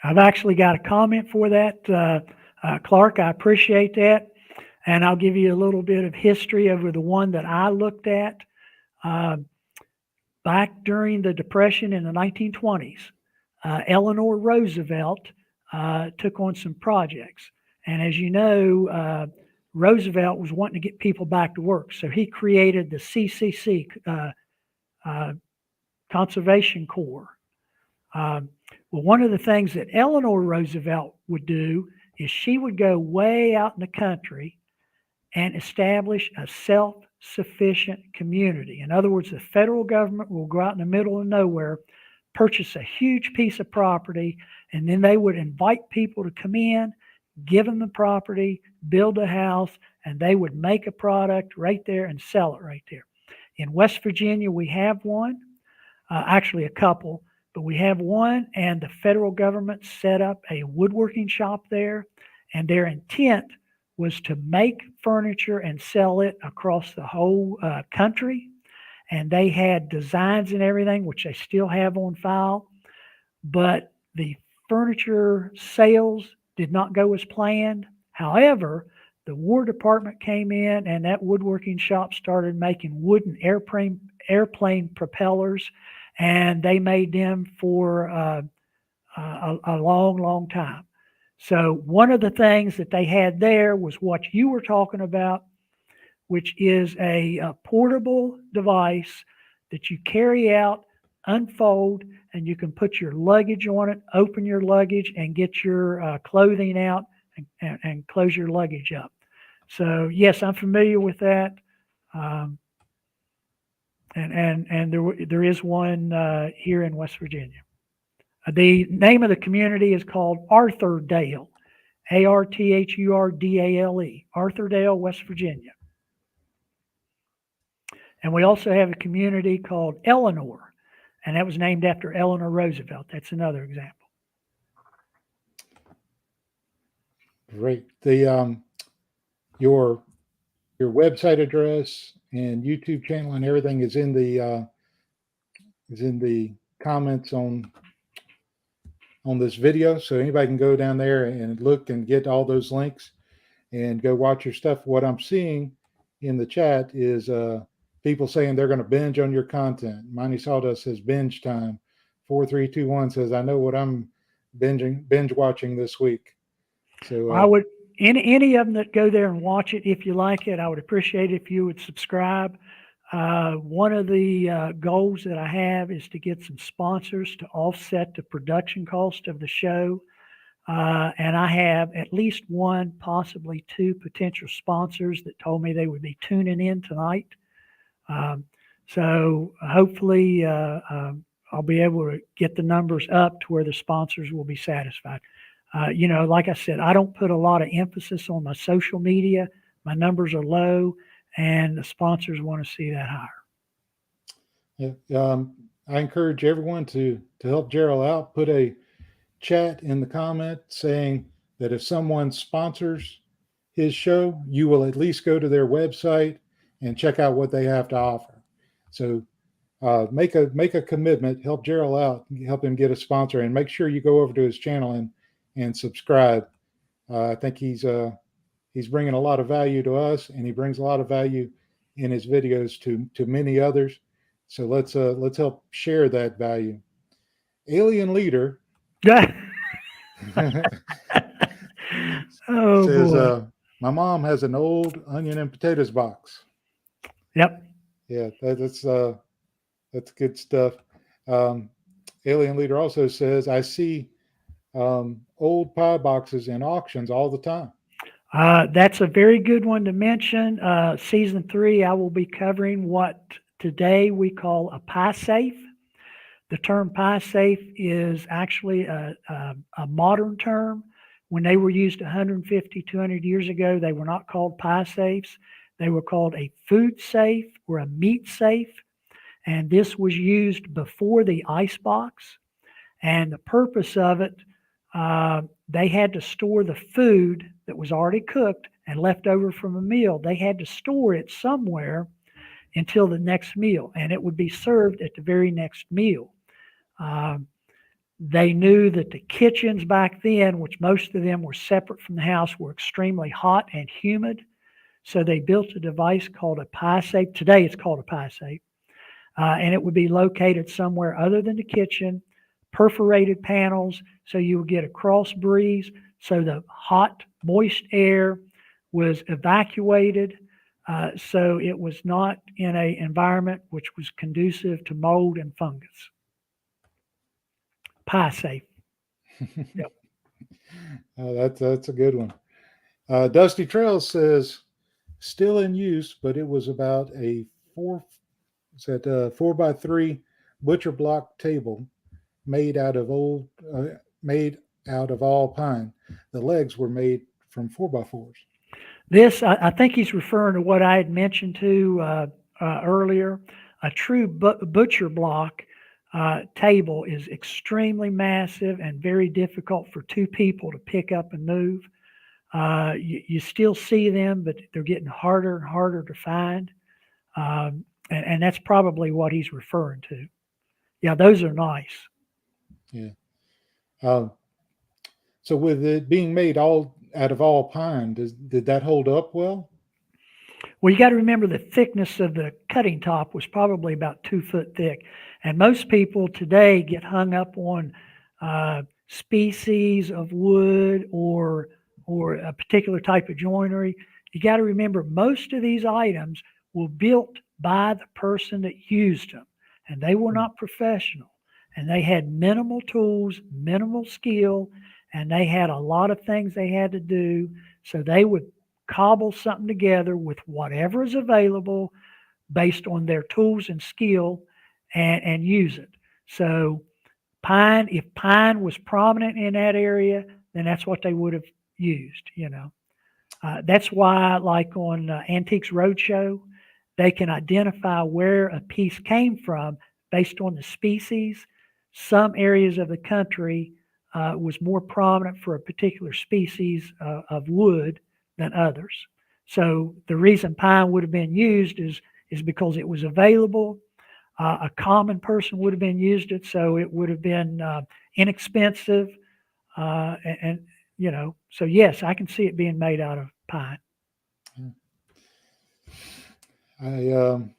I've actually got a comment for that, Clark. I appreciate that, and I'll give you a little bit of history over the one that I looked at. Back during the Depression in the 1920s, Eleanor Roosevelt took on some projects, and as you know, Roosevelt was wanting to get people back to work, so he created the CCC, Conservation Corps. Well, one of the things that Eleanor Roosevelt would do is she would go way out in the country and establish a self-sufficient community. In other words, the federal government will go out in the middle of nowhere, purchase a huge piece of property, and then they would invite people to come in, give them the property, build a house, and they would make a product right there and sell it right there. In West Virginia, we have one, actually a couple, but we have one, and the federal government set up a woodworking shop there, and their intent was to make furniture and sell it across the whole country. And they had designs and everything, which they still have on file, but the furniture sales did not go as planned. However, the War Department came in, and that woodworking shop started making wooden airplane propellers, and they made them for a long, long time. So one of the things that they had there was what you were talking about, which is a portable device that you carry out, unfold, and you can put your luggage on it, open your luggage, and get your clothing out and close your luggage up. So yes, I'm familiar with that. And there is one here in West Virginia. The name of the community is called Arthurdale, Arthurdale, Arthurdale, West Virginia. And we also have a community called Eleanor, and that was named after Eleanor Roosevelt. That's another example. Great. The your website address and YouTube channel and everything is in the comments on this video, so anybody can go down there and look and get all those links and go watch your stuff. What I'm seeing in the chat is people saying they're going to binge on your content. Monty Sawdust says binge time. 4321 says I know what I'm binge watching this week. So I would any of them that go there and watch it, if you like it, I would appreciate it if you would subscribe. One of the goals that I have is to get some sponsors to offset the production cost of the show. And I have at least one, possibly two potential sponsors that told me they would be tuning in tonight. So hopefully I'll be able to get the numbers up to where the sponsors will be satisfied. Like I said, I don't put a lot of emphasis on my social media. My numbers are low, and the sponsors want to see that higher. Yeah, I encourage everyone to help Jerill out. Put a chat in the comment saying that if someone sponsors his show, you will at least go to their website and check out what they have to offer. So make a commitment, help Jerill out, help him get a sponsor, and make sure you go over to his channel and subscribe. I think he's bringing a lot of value to us, and he brings a lot of value in his videos to many others. So let's help share that value. Alien Leader says, boy. My mom has an old onion and potatoes box. Yep. Yeah, that's good stuff. Alien Leader also says, I see old pie boxes in auctions all the time. That's a very good one to mention. Season 3, I will be covering what today we call a pie safe. The term pie safe is actually a modern term. When they were used 150, 200 years ago, they were not called pie safes. They were called a food safe or a meat safe. And this was used before the ice box. And the purpose of it, they had to store the food that was already cooked and left over from a meal. They had to store it somewhere until the next meal, and it would be served at the very next meal. They knew that the kitchens back then, which most of them were separate from the house, were extremely hot and humid. So they built a device called a pie safe. Today it's called a pie safe. And it would be located somewhere other than the kitchen, perforated panels, so you would get a cross breeze, so the hot, moist air was evacuated, so it was not in an environment which was conducive to mold and fungus. Pie safe. Yep. That's a good one. Dusty Trails says, still in use, but it was about a 4x3 butcher block table made out of all pine. The legs were made from 4x4s. This, I think he's referring to what I had mentioned to earlier. A true butcher block table is extremely massive and very difficult for two people to pick up and move. You still see them, but they're getting harder and harder to find. And that's probably what he's referring to. Yeah, those are nice. Yeah. So with it being made all out of all pine, did that hold up well? Well, you got to remember the thickness of the cutting top was probably about 2 foot thick. And most people today get hung up on species of wood or a particular type of joinery. You got to remember most of these items were built by the person that used them, and they were not professional. And they had minimal tools, minimal skill, and they had a lot of things they had to do. So they would cobble something together with whatever is available based on their tools and skill and use it. So pine, if pine was prominent in that area, then that's what they would have used, you know. That's why, like on Antiques Roadshow, they can identify where a piece came from based on the species. Some areas of the country was more prominent for a particular species of wood than others. So the reason pine would have been used is because it was available. A common person would have been used it, so it would have been inexpensive, and you know. So yes, I can see it being made out of pine. I'm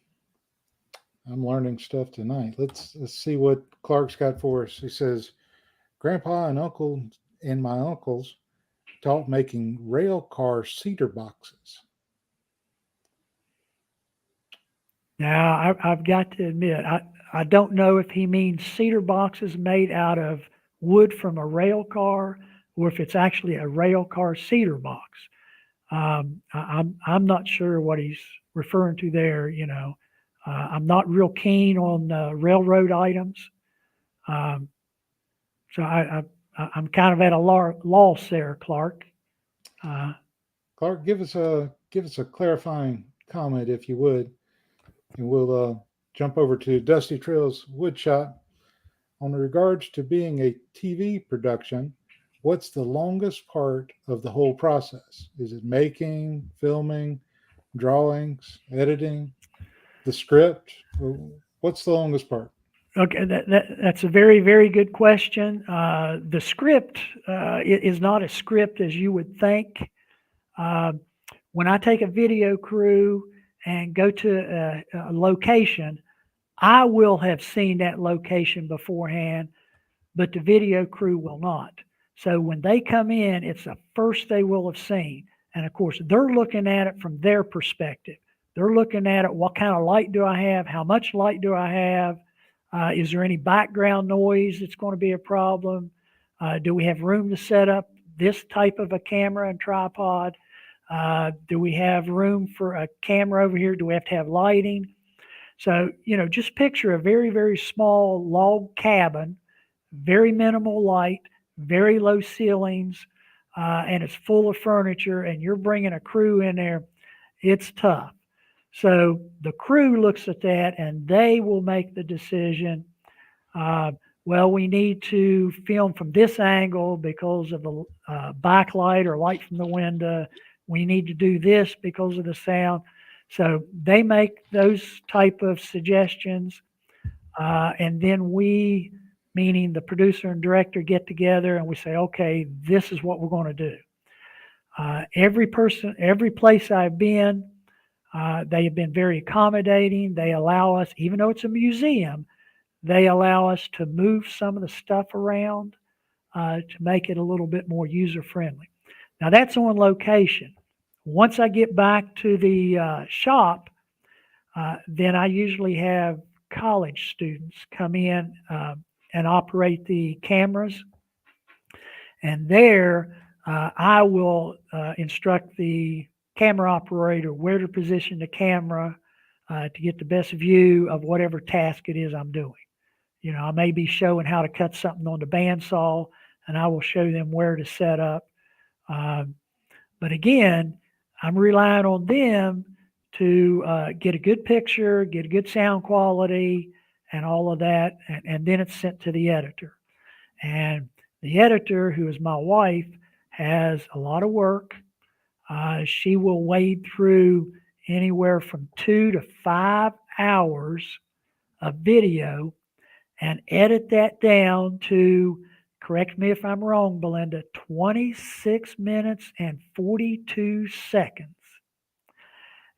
learning stuff tonight. Let's see what Clark's got for us. He says, Grandpa and my uncles taught making rail car cedar boxes. Now, I've got to admit, I don't know if he means cedar boxes made out of wood from a rail car or if it's actually a rail car cedar box. I'm not sure what he's referring to there. You know, I'm not real keen on railroad items, so I'm kind of at a loss there, Clark. Clark, give us a clarifying comment if you would, and we'll jump over to Dusty Trail's Woodshop. On regards to being a TV production, what's the longest part of the whole process? Is it making, filming, drawings, editing, the script? What's the longest part? Okay, that's a very, very good question. The script is not a script as you would think. When I take a video crew and go to a location, I will have seen that location beforehand, but the video crew will not. So when they come in, it's the first they will have seen. And of course, they're looking at it from their perspective. They're looking at it, what kind of light do I have? How much light do I have? Is there any background noise that's going to be a problem? Do we have room to set up this type of a camera and tripod? Do we have room for a camera over here? Do we have to have lighting? So, you know, just picture a very, very small log cabin, very minimal light, very low ceilings, and it's full of furniture, and you're bringing a crew in there. It's tough. So the crew looks at that and they will make the decision. Well, we need to film from this angle because of the backlight or light from the window. We need to do this because of the sound. So they make those type of suggestions. And then we, meaning the producer and director, get together and we say, okay, this is what we're going to do. Every place I've been, they have been very accommodating. They allow us, even though it's a museum, they allow us to move some of the stuff around to make it a little bit more user-friendly. Now, that's on location. Once I get back to the shop, then I usually have college students come in and operate the cameras. And there, I will instruct the camera operator where to position the camera to get the best view of whatever task it is I'm doing. You know, I may be showing how to cut something on the bandsaw, and I will show them where to set up. But again, I'm relying on them to get a good picture, get a good sound quality, and all of that, and then it's sent to the editor. And the editor, who is my wife, has a lot of work. She will wade through anywhere from 2 to 5 hours of video and edit that down to, correct me if I'm wrong, Belinda, 26 minutes and 42 seconds.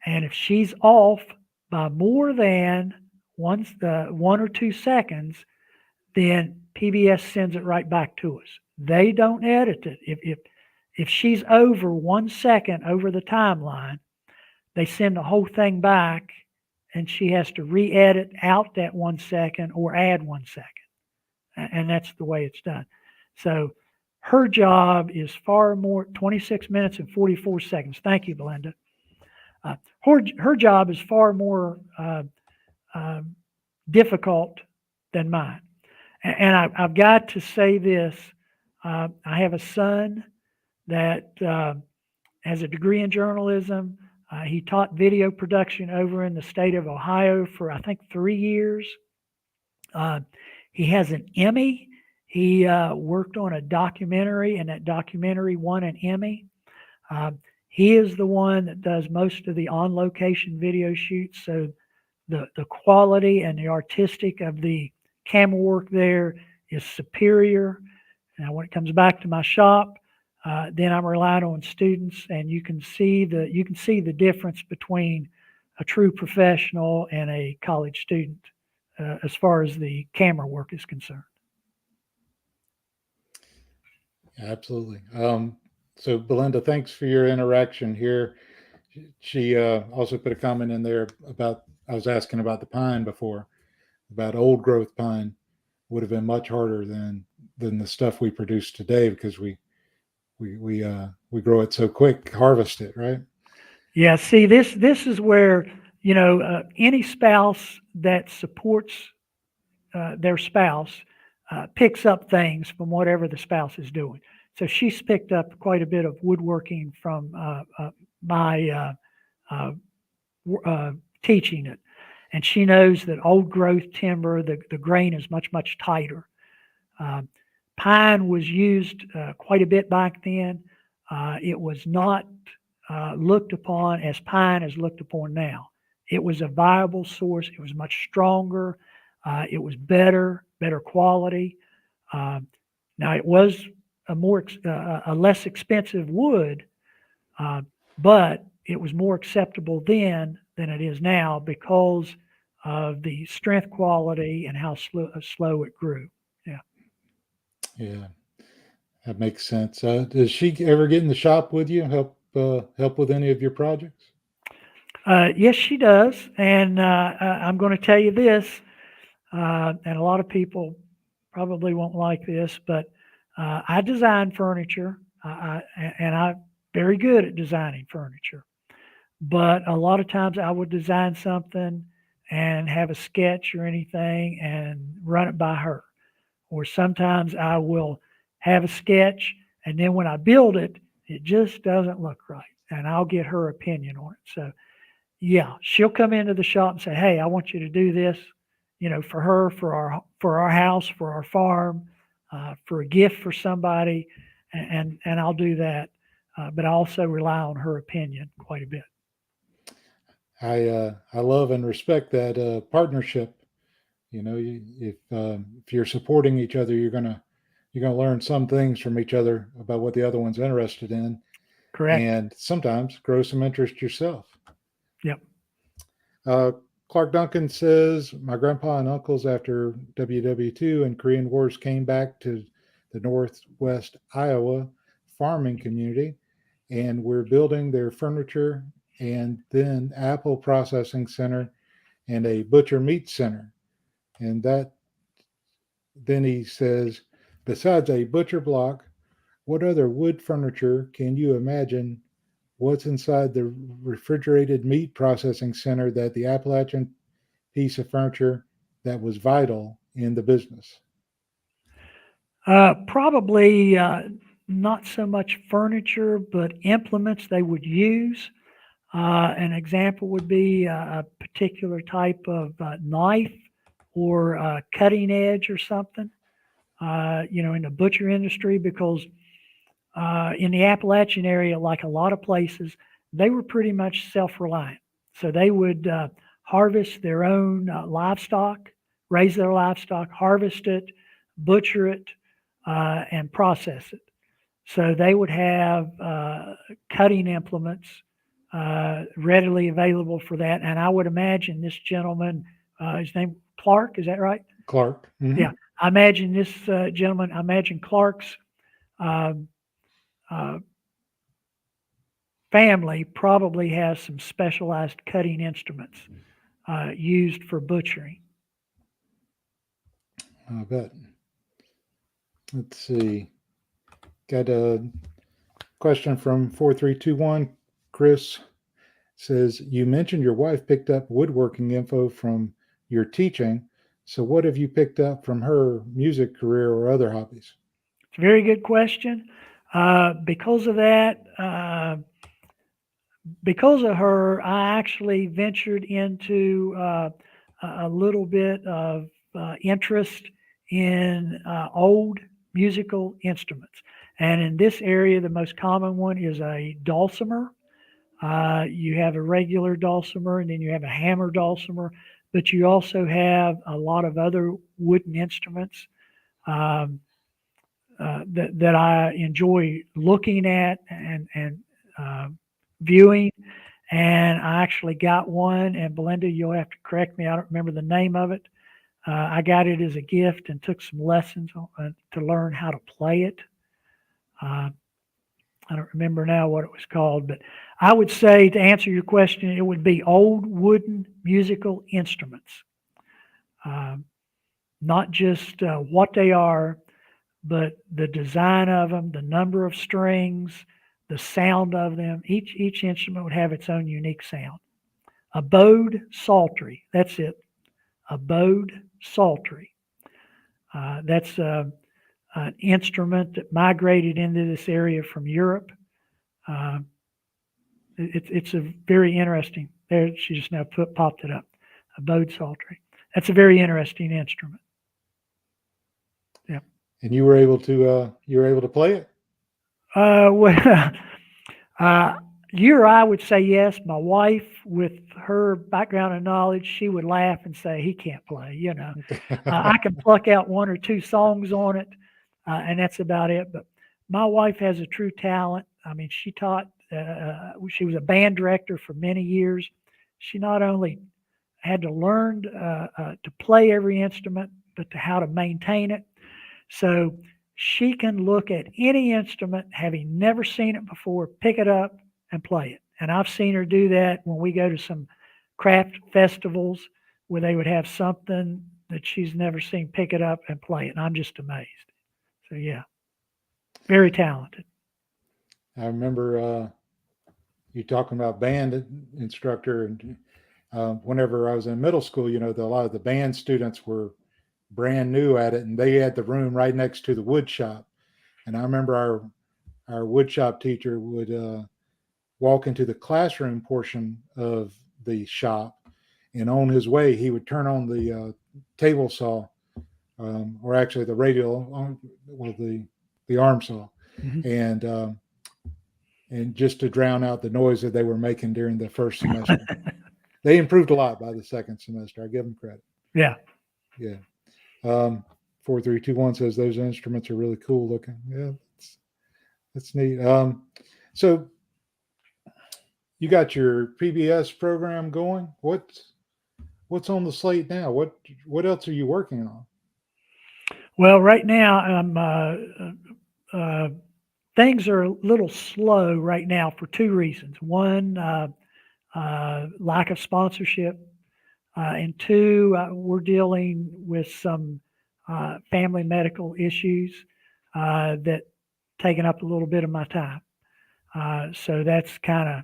And if she's off by more than one or 2 seconds, then PBS sends it right back to us. They don't edit it. If she's over 1 second over the timeline, they send the whole thing back, and she has to re-edit out that 1 second or add 1 second. And that's the way it's done. So her job is far more, 26 minutes and 44 seconds. Thank you, Belinda. Her job is far more difficult than mine. And I've got to say this. I have a son that has a degree in journalism. He taught video production over in the state of Ohio for, I think, 3 years. He has an Emmy. He worked on a documentary, and that documentary won an Emmy. He is the one that does most of the on-location video shoots, so the quality and the artistic of the camera work there is superior. Now, when it comes back to my shop, then I'm relying on students, and you can see the difference between a true professional and a college student as far as the camera work is concerned. Absolutely. So Belinda, thanks for your interaction here. She also put a comment in there about, I was asking about the pine before, about old growth pine would have been much harder than the stuff we produce today, because we grow it so quick, harvest it, right? Yeah. See, this is where, you know, any spouse that supports their spouse picks up things from whatever the spouse is doing. So she's picked up quite a bit of woodworking from my teaching it. And she knows that old growth timber, the grain is much, much tighter. Pine was used quite a bit back then. It was not looked upon as pine is looked upon now. It was a viable source. It was much stronger. It was better quality. Now, it was a less expensive wood, but it was more acceptable then than it is now because of the strength quality and how slow it grew. Yeah. Yeah, that makes sense. Does she ever get in the shop with you, help with any of your projects? Yes, she does. And I'm going to tell you this, and a lot of people probably won't like this, but I design furniture, and I'm very good at designing furniture. But a lot of times I would design something and have a sketch or anything and run it by her. Or sometimes I will have a sketch, and then when I build it, it just doesn't look right. And I'll get her opinion on it. So, yeah, she'll come into the shop and say, "Hey, I want you to do this, you know, for her, for our house, for our farm, for a gift for somebody," and I'll do that. But I also rely on her opinion quite a bit. I love and respect that partnership. You know, if you're supporting each other, you're gonna learn some things from each other about what the other one's interested in. Correct. And sometimes grow some interest yourself. Yep. Clark Duncan says, my grandpa and uncles after WW2 and Korean Wars came back to the Northwest Iowa farming community, and we're building their furniture and then apple processing center and a butcher meat center. And then he says, besides a butcher block, what other wood furniture can you imagine what's inside the refrigerated meat processing center that the Appalachian piece of furniture that was vital in the business? Probably not so much furniture, but implements they would use. An example would be a particular type of knife or cutting edge or something, in the butcher industry, because in the Appalachian area, like a lot of places, they were pretty much self-reliant. So they would harvest their own livestock, raise their livestock, harvest it, butcher it, and process it. So they would have cutting implements readily available for that. And I would imagine this gentleman, his name Clark, is that right? Clark. Mm-hmm. Yeah. I imagine this gentleman, I imagine Clark's family probably has some specialized cutting instruments used for butchering. I bet. Let's see. Got a question from 4321. Chris says, you mentioned your wife picked up woodworking info from your teaching. So what have you picked up from her music career or other hobbies? It's a very good question. Because of that, because of her, I actually ventured into a little bit of interest in old musical instruments. And in this area, the most common one is a dulcimer. You have a regular dulcimer, and then you have a hammer dulcimer, but you also have a lot of other wooden instruments that I enjoy looking at and viewing. And I actually got one, and Belinda, you'll have to correct me, I don't remember the name of it. I got it as a gift and took some lessons to learn how to play it. I don't remember now what it was called, but I would say, to answer your question, it would be old wooden musical instruments. Not just what they are, but the design of them, the number of strings, the sound of them. Each instrument would have its own unique sound. A bowed psaltery, that's it. A bowed psaltery. That's an instrument that migrated into this area from Europe. It's a very interesting. There, she just now popped it up. A bowed psaltery. That's a very interesting instrument. Yeah. And you were able to play it? Well, you or I would say yes. My wife, with her background and knowledge, she would laugh and say, he can't play, I can pluck out one or two songs on it, and that's about it. But my wife has a true talent. I mean, she taught, she was a band director for many years. She not only had to learn to play every instrument, but to how to maintain it. So she can look at any instrument, having never seen it before, pick it up and play it. And I've seen her do that when we go to some craft festivals where they would have something that she's never seen, pick it up and play it. And I'm just amazed. So yeah, very talented. I remember you talking about band instructor, and whenever I was in middle school, a lot of the band students were brand new at it, and they had the room right next to the wood shop. And I remember our wood shop teacher would walk into the classroom portion of the shop, and on his way he would turn on the table saw, or actually the radial, the arm saw, mm-hmm. and just to drown out the noise that they were making during the first semester. They improved a lot by the second semester. I give them credit. Yeah. 4321 says those instruments are really cool looking. Yeah, that's neat. So you got your PBS program going. What's on the slate now? What else are you working on? Well, right now things are a little slow right now for two reasons. One, lack of sponsorship, and two, we're dealing with some family medical issues that taken up a little bit of my time. So that's kind of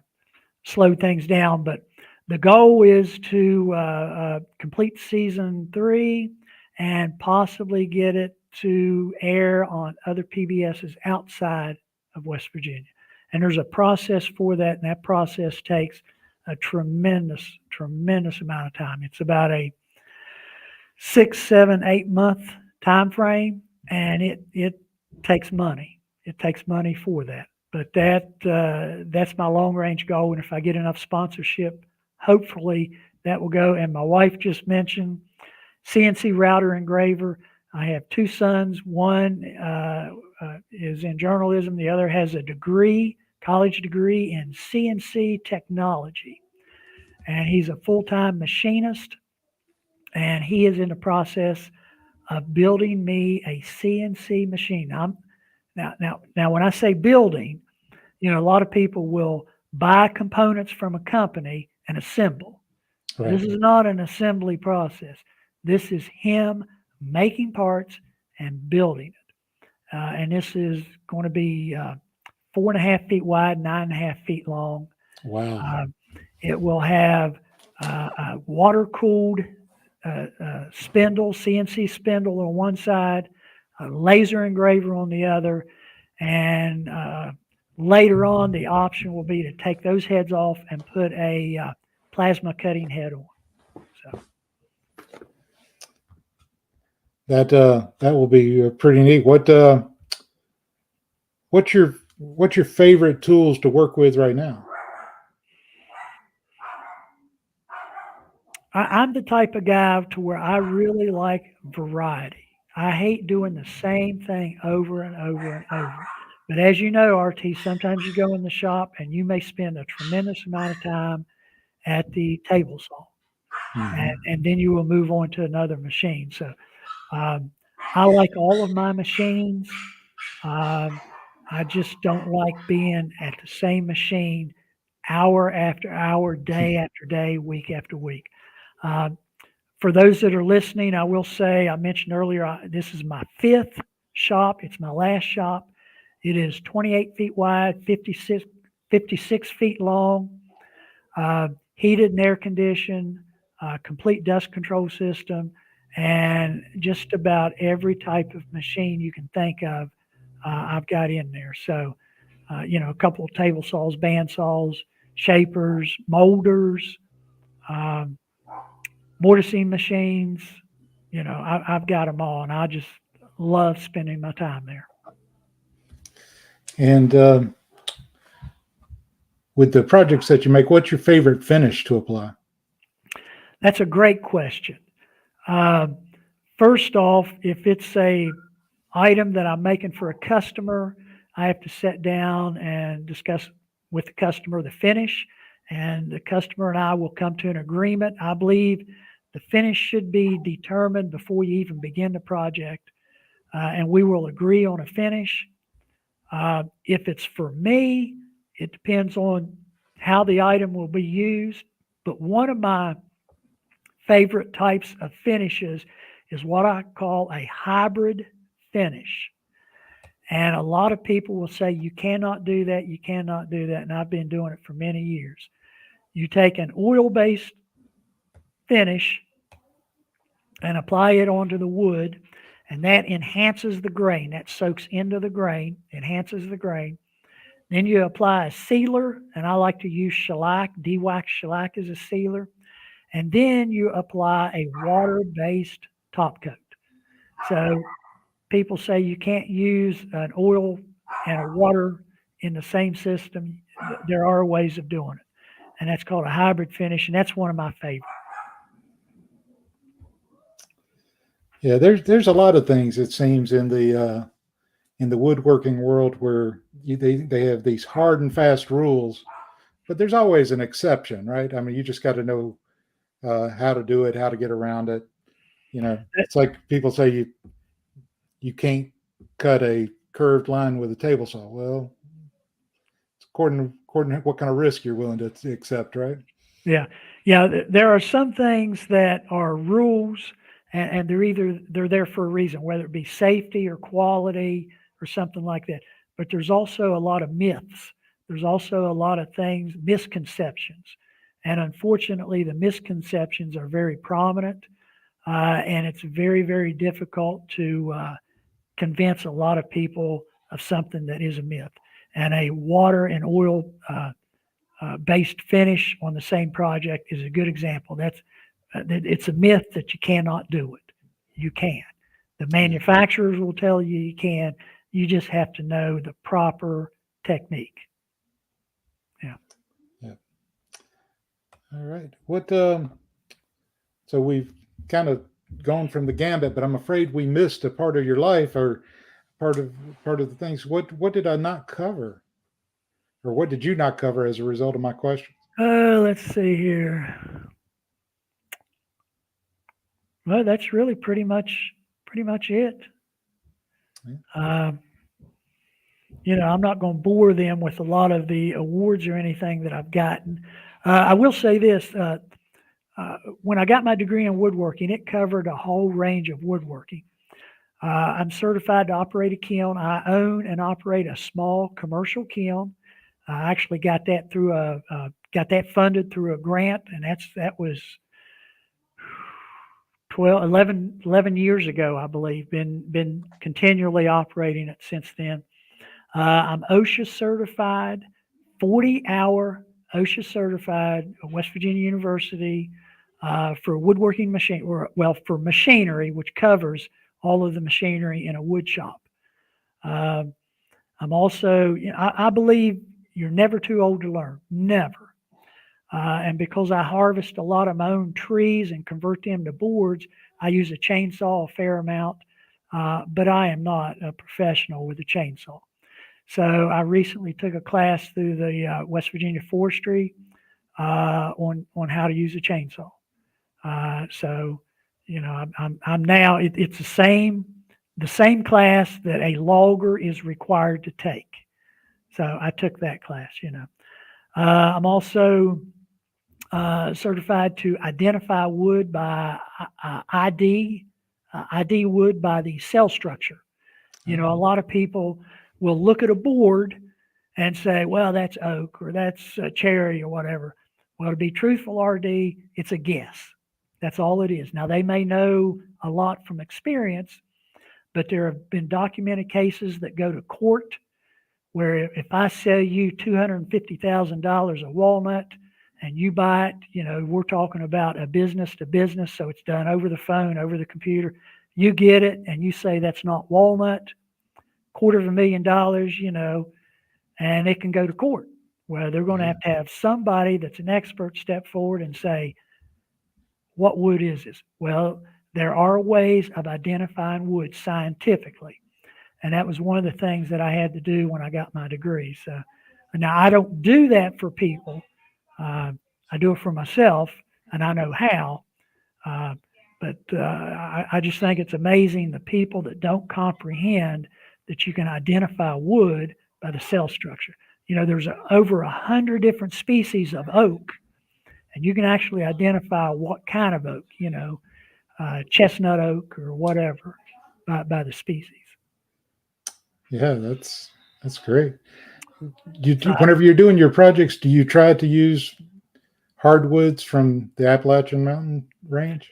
slowed things down. But the goal is to complete season 3 and possibly get it to air on other PBSs outside of West Virginia. And there's a process for that, and that process takes a tremendous amount of time. It's about a 6, 7, 8 month time frame, and it takes money. It takes money for that. But that's my long range goal. And if I get enough sponsorship, hopefully that will go. And my wife just mentioned CNC router engraver. I have 2 sons. One is in journalism. The other has a college degree in CNC technology. And he's a full-time machinist. And he is in the process of building me a CNC machine. Now, when I say building, a lot of people will buy components from a company and assemble. Right. This is not an assembly process. This is him making parts and building it. And this is going to be 4.5 feet wide, 9.5 feet long. Wow. It will have a water-cooled spindle, CNC spindle on one side, a laser engraver on the other, and later on the option will be to take those heads off and put a plasma cutting head on. So that will be pretty neat. What's your favorite tools to work with right now? I'm the type of guy to where I really like variety. I hate doing the same thing over and over and over. But as you know, RT, sometimes you go in the shop and you may spend a tremendous amount of time at the table saw. And then you will move on to another machine. So I like all of my machines. I just don't like being at the same machine hour after hour, day after day, week after week. For those that are listening, I will say, I mentioned earlier, this is my 5th shop. It's my last shop. It is 28 feet wide, 56 feet long, heated and air conditioned, complete dust control system, and just about every type of machine you can think of, I've got in there. So, a couple of table saws, band saws, shapers, molders, mortising machines. I've got them all, and I just love spending my time there. And with the projects that you make, what's your favorite finish to apply? That's a great question. First off, if it's a item that I'm making for a customer, I have to sit down and discuss with the customer the finish, and the customer and I will come to an agreement. I believe the finish should be determined before you even begin the project, and we will agree on a finish. If it's for me, it depends on how the item will be used. But one of my favorite types of finishes is what I call a hybrid finish. And a lot of people will say, you cannot do that, you cannot do that. And I've been doing it for many years. You take an oil-based finish and apply it onto the wood, and that enhances the grain. That soaks into the grain, enhances the grain. Then you apply a sealer, and I like to use shellac. De-wax shellac is a sealer. And then you apply a water-based top coat. So people say you can't use an oil and a water in the same system. There are ways of doing it, and that's called a hybrid finish, and that's one of my favorites. Yeah, there's a lot of things, it seems, in the woodworking world where they have these hard and fast rules, but there's always an exception, right? I mean, you just got to know how to do it, how to get around it. It's like people say you can't cut a curved line with a table saw. Well, it's according to what kind of risk you're willing to accept, right? Yeah. There are some things that are rules, and they're there for a reason, whether it be safety or quality or something like that. But there's also a lot of myths there's also a lot of things, misconceptions. And unfortunately, the misconceptions are very prominent. And it's very, very difficult to convince a lot of people of something that is a myth. And a water and oil based finish on the same project is a good example. It's a myth that you cannot do it. You can. The manufacturers will tell you you can. You just have to know the proper technique. Yeah. Yeah. All right. So we've kind of gone from the gambit, but I'm afraid we missed a part of your life or part of the things. What did I not cover? Or what did you not cover as a result of my question? Let's see here. Well, that's really pretty much it. I'm not going to bore them with a lot of the awards or anything that I've gotten. I will say this. When I got my degree in woodworking, it covered a whole range of woodworking. I'm certified to operate a kiln. I own and operate a small commercial kiln. I actually got that funded through a grant, and that was 11 years ago, I believe. Been continually operating it since then. I'm OSHA certified, 40-hour OSHA certified, West Virginia University, for woodworking machine, for machinery, which covers all of the machinery in a wood shop. I'm also, I believe you're never too old to learn, never. And because I harvest a lot of my own trees and convert them to boards, I use a chainsaw a fair amount, but I am not a professional with a chainsaw. So I recently took a class through the West Virginia Forestry on how to use a chainsaw. I'm now, it's the same class that a logger is required to take. So I took that class, I'm also certified to identify wood by ID wood by the cell structure. A lot of people will look at a board and say, well, that's oak or that's cherry or whatever. Well, to be truthful, RD, it's a guess. That's all it is. Now, they may know a lot from experience, but there have been documented cases that go to court where if I sell you $250,000 of walnut and you buy it, we're talking about a business to business, so it's done over the phone, over the computer. You get it and you say that's not walnut, $250,000, and it can go to court. Well, they're going to have somebody that's an expert step forward and say, what wood is this? Well, there are ways of identifying wood scientifically. And that was one of the things that I had to do when I got my degree. So now I don't do that for people. I do it for myself, and I know how. But I just think it's amazing the people that don't comprehend that you can identify wood by the cell structure. There's over 100 different species of oak, and you can actually identify what kind of oak, chestnut oak or whatever by the species. Yeah, that's great. Whenever you're doing your projects, do you try to use hardwoods from the Appalachian Mountain Range?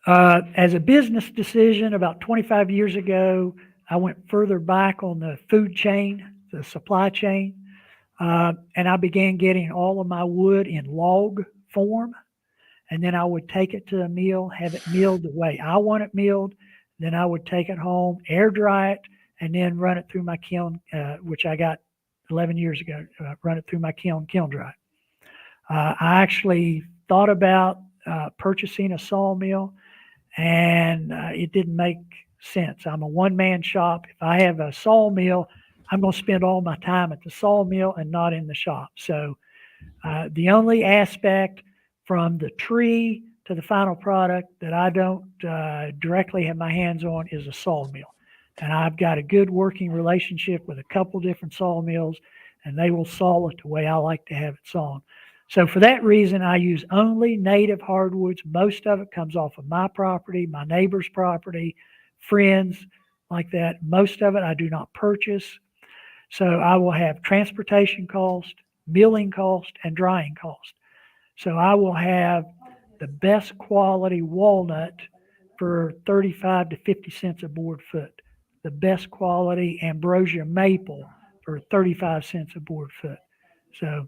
As a business decision about 25 years ago, I went further back on the food chain, the supply chain, and I began getting all of my wood in log form. And then I would take it to a mill, have it milled the way I want it milled. Then I would take it home, air dry it, and then run it through my kiln, which I got 11 years ago, run it through my kiln dry. I actually thought about purchasing a sawmill, and it didn't make sense. I'm a one-man shop. If I have a sawmill, I'm going to spend all my time at the sawmill and not in the shop. So the only aspect from the tree to the final product that I don't directly have my hands on is a sawmill. And I've got a good working relationship with a couple different sawmills, and they will saw it the way I like to have it sawn. So for that reason, I use only native hardwoods. Most of it comes off of my property, my neighbor's property, friends like that. Most of it I do not purchase. So I will have transportation cost, milling cost, and drying cost. So I will have the best quality walnut for 35 to 50 cents a board foot, the best quality ambrosia maple for 35 cents a board foot. So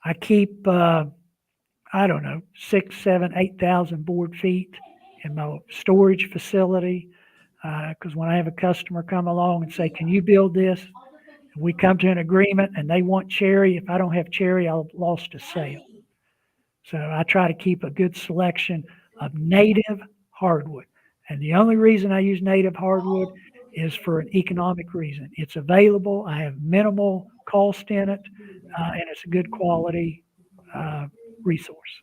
I keep, I don't know, 6, 7, 8,000 board feet in my storage facility. Because when I have a customer come along and say, can you build this? We come to an agreement and they want cherry. If I don't have cherry, I've lost a sale. So I try to keep a good selection of native hardwood. And the only reason I use native hardwood is for an economic reason. It's available. I have minimal cost in it, and it's a good quality resource.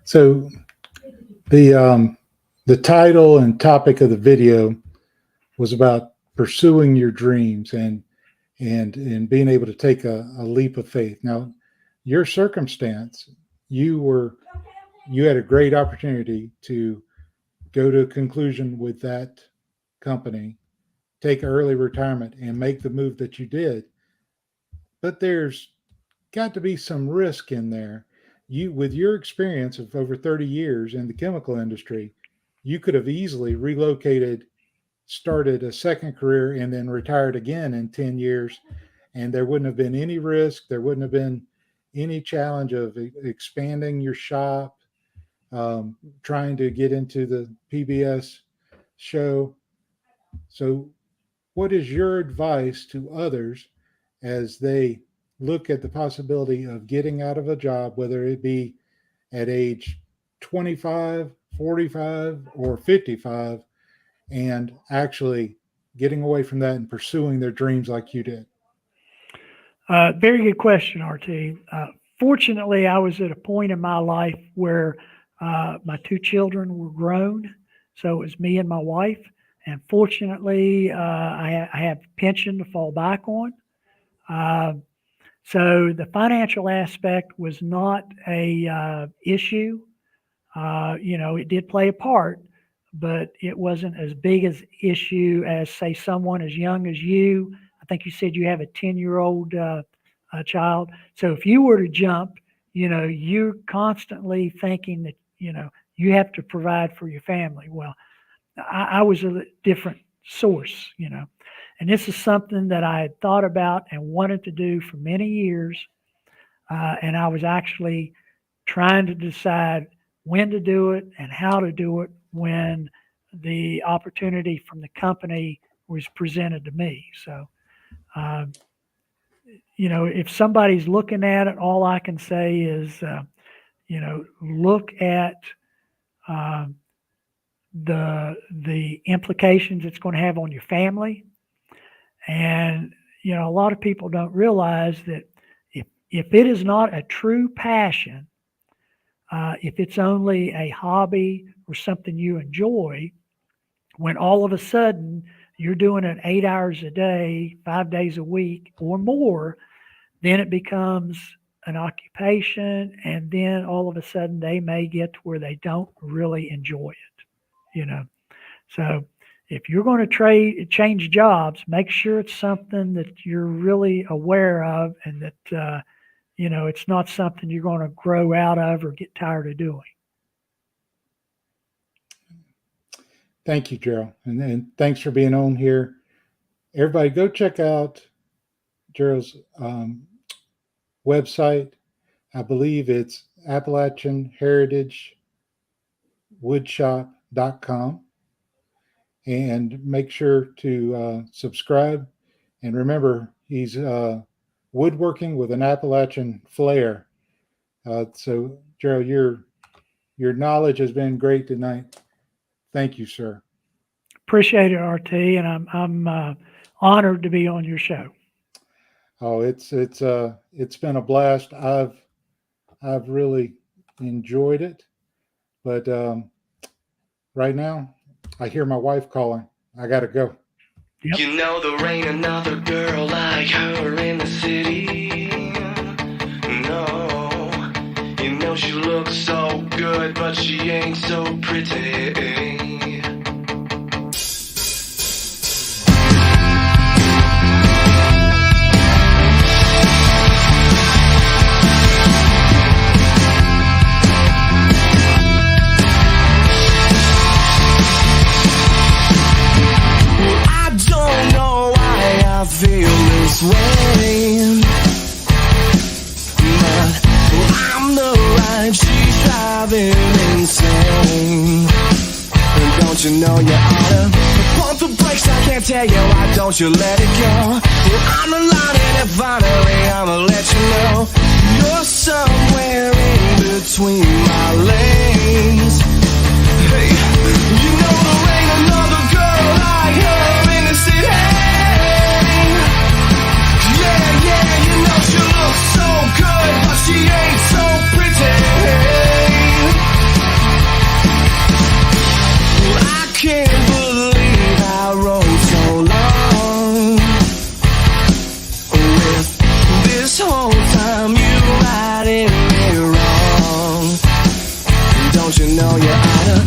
So the title and topic of the video was about pursuing your dreams and being able to take a leap of faith. Now, your circumstance, you had a great opportunity to go to a conclusion with that company, take early retirement, and make the move that you did. But there's got to be some risk in there. You, with your experience of over 30 years in the chemical industry, you could have easily relocated, started a second career, and then retired again in 10 years. And there wouldn't have been any risk. There wouldn't have been any challenge of expanding your shop, trying to get into the PBS show. So what is your advice to others as they look at the possibility of getting out of a job, whether it be at age 25, 45, or 55, and actually getting away from that and pursuing their dreams like you did? Very good question, RT. Fortunately, I was at a point in my life where my 2 children were grown. So it was me and my wife. And fortunately, I have pension to fall back on. So the financial aspect was not a issue. It did play a part, but it wasn't as big as issue as, say, someone as young as you. I think you said you have a 10-year-old child. So if you were to jump, you're constantly thinking that, you have to provide for your family. Well, I was a different source, and this is something that I had thought about and wanted to do for many years. And I was actually trying to decide when to do it and how to do it when the opportunity from the company was presented to me. So, if somebody's looking at it, all I can say is, look at the implications it's going to have on your family. And, a lot of people don't realize that if it is not a true passion, if it's only a hobby or something you enjoy, when all of a sudden you're doing it 8 hours a day, 5 days a week or more, then it becomes an occupation. And then all of a sudden they may get to where they don't really enjoy it, So if you're going to change jobs, make sure it's something that you're really aware of and that, it's not something you're going to grow out of or get tired of doing. Thank you, Jerrill. And thanks for being on here. Everybody go check out Jerrill's website. I believe it's Appalachian Heritage woodshop.com, and make sure to subscribe. And remember, he's woodworking with an Appalachian flair. So Jerrill, your knowledge has been great tonight. Thank you, sir. Appreciate it, RT, and I'm honored to be on your show. Oh, it's been a blast. I've really enjoyed it, but right now I hear my wife calling. I gotta go. Yep. There ain't another girl like her in the city. No, she looks so good, but she ain't so pretty. insane. Don't you know you oughta pump the brakes? I can't tell you why don't you let it go. I'm the line and if finally I'ma let you know you're somewhere in between my legs. Hey, you know there ain't another girl like her in the city. Yeah, you know she looks so good, but she ain't so pretty. I can't believe I rode so long with this whole time you riding me wrong. Don't you know you oughta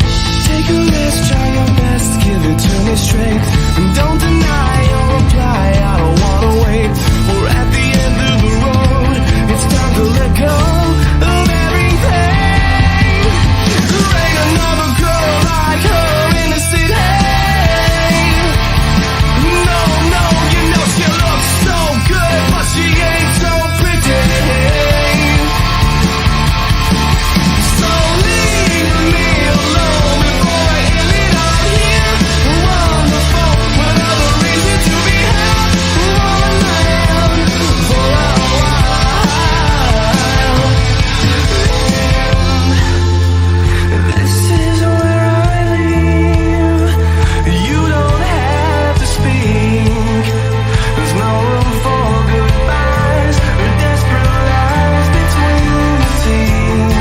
take a risk, try your best, give it to me straight, and don't deny your reply. I don't wanna wait, or at the end of the road it's time to let go of everything. There ain't another girl like her in the city. No, you know she looks so good, but she ain't so pretty. So leave me alone before I end it up here. Wonderful, another reason to be had. One night for a while. This is where I live. You don't have to speak. There's no room for goodbyes or desperate lies between the teeth.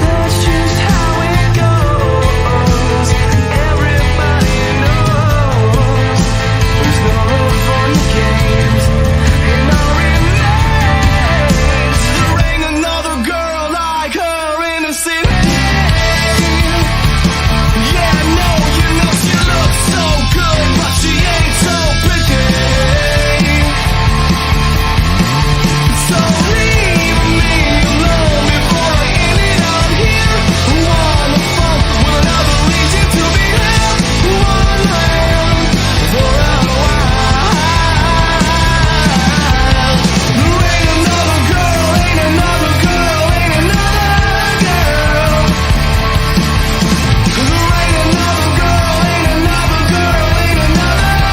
That's just how it goes. Everybody knows there's no room for your games. And all remains, there ain't another girl like her in the city. Yeah, no, you know she looks so good, but she ain't so pretty. So leave me alone before I end it up here. On the phone with another reason to be had. One night for a while. There ain't another girl, ain't another girl, ain't another girl. There ain't another girl, ain't another girl, ain't another girl.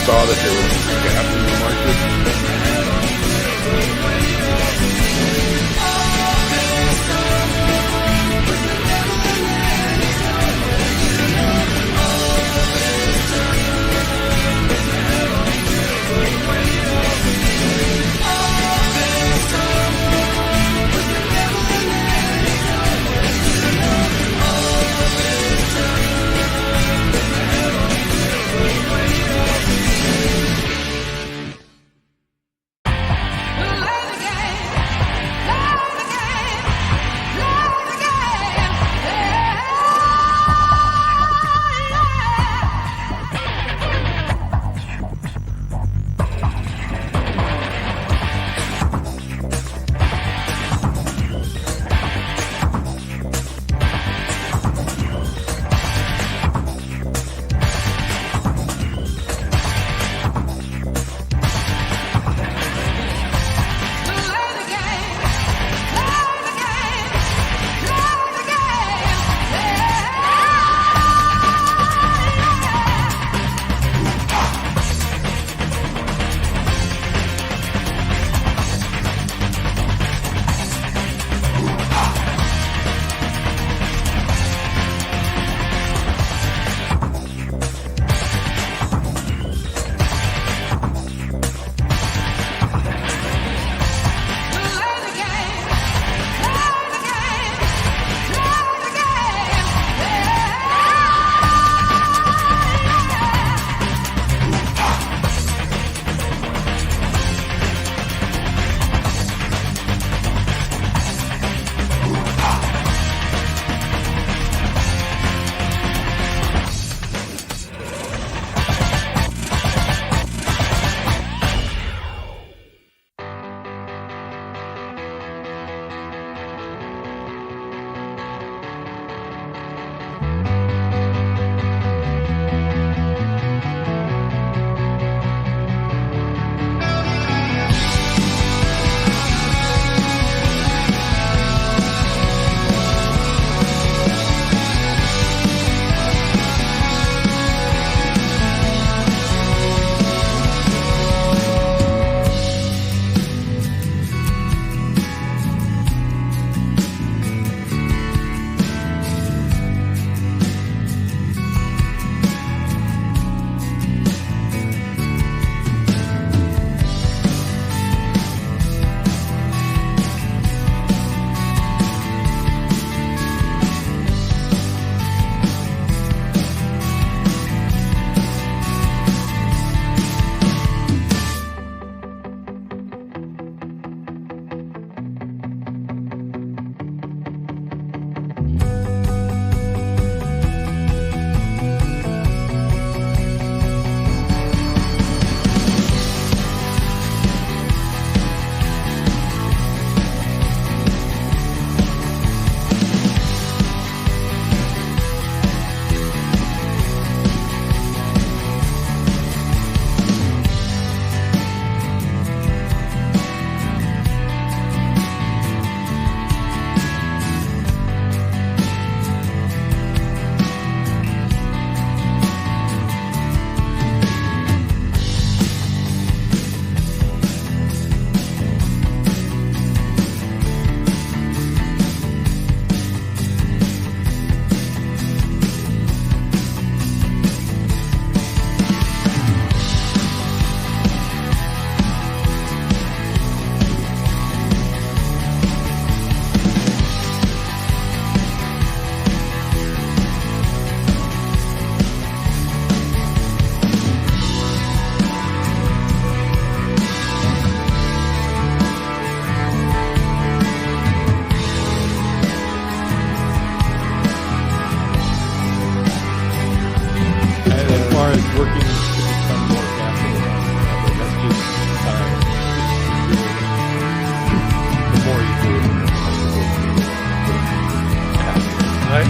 Saw that there was a gap in the market.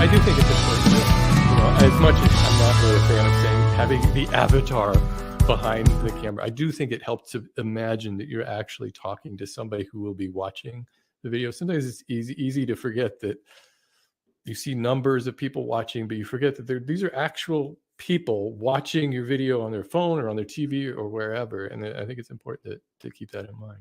I do think it's important that, you know, as much as I'm not really a fan of saying having the avatar behind the camera, I do think it helps to imagine that you're actually talking to somebody who will be watching the video. Sometimes it's easy to forget that you see numbers of people watching, but you forget that these are actual people watching your video on their phone or on their TV or wherever. And I think it's important to keep that in mind.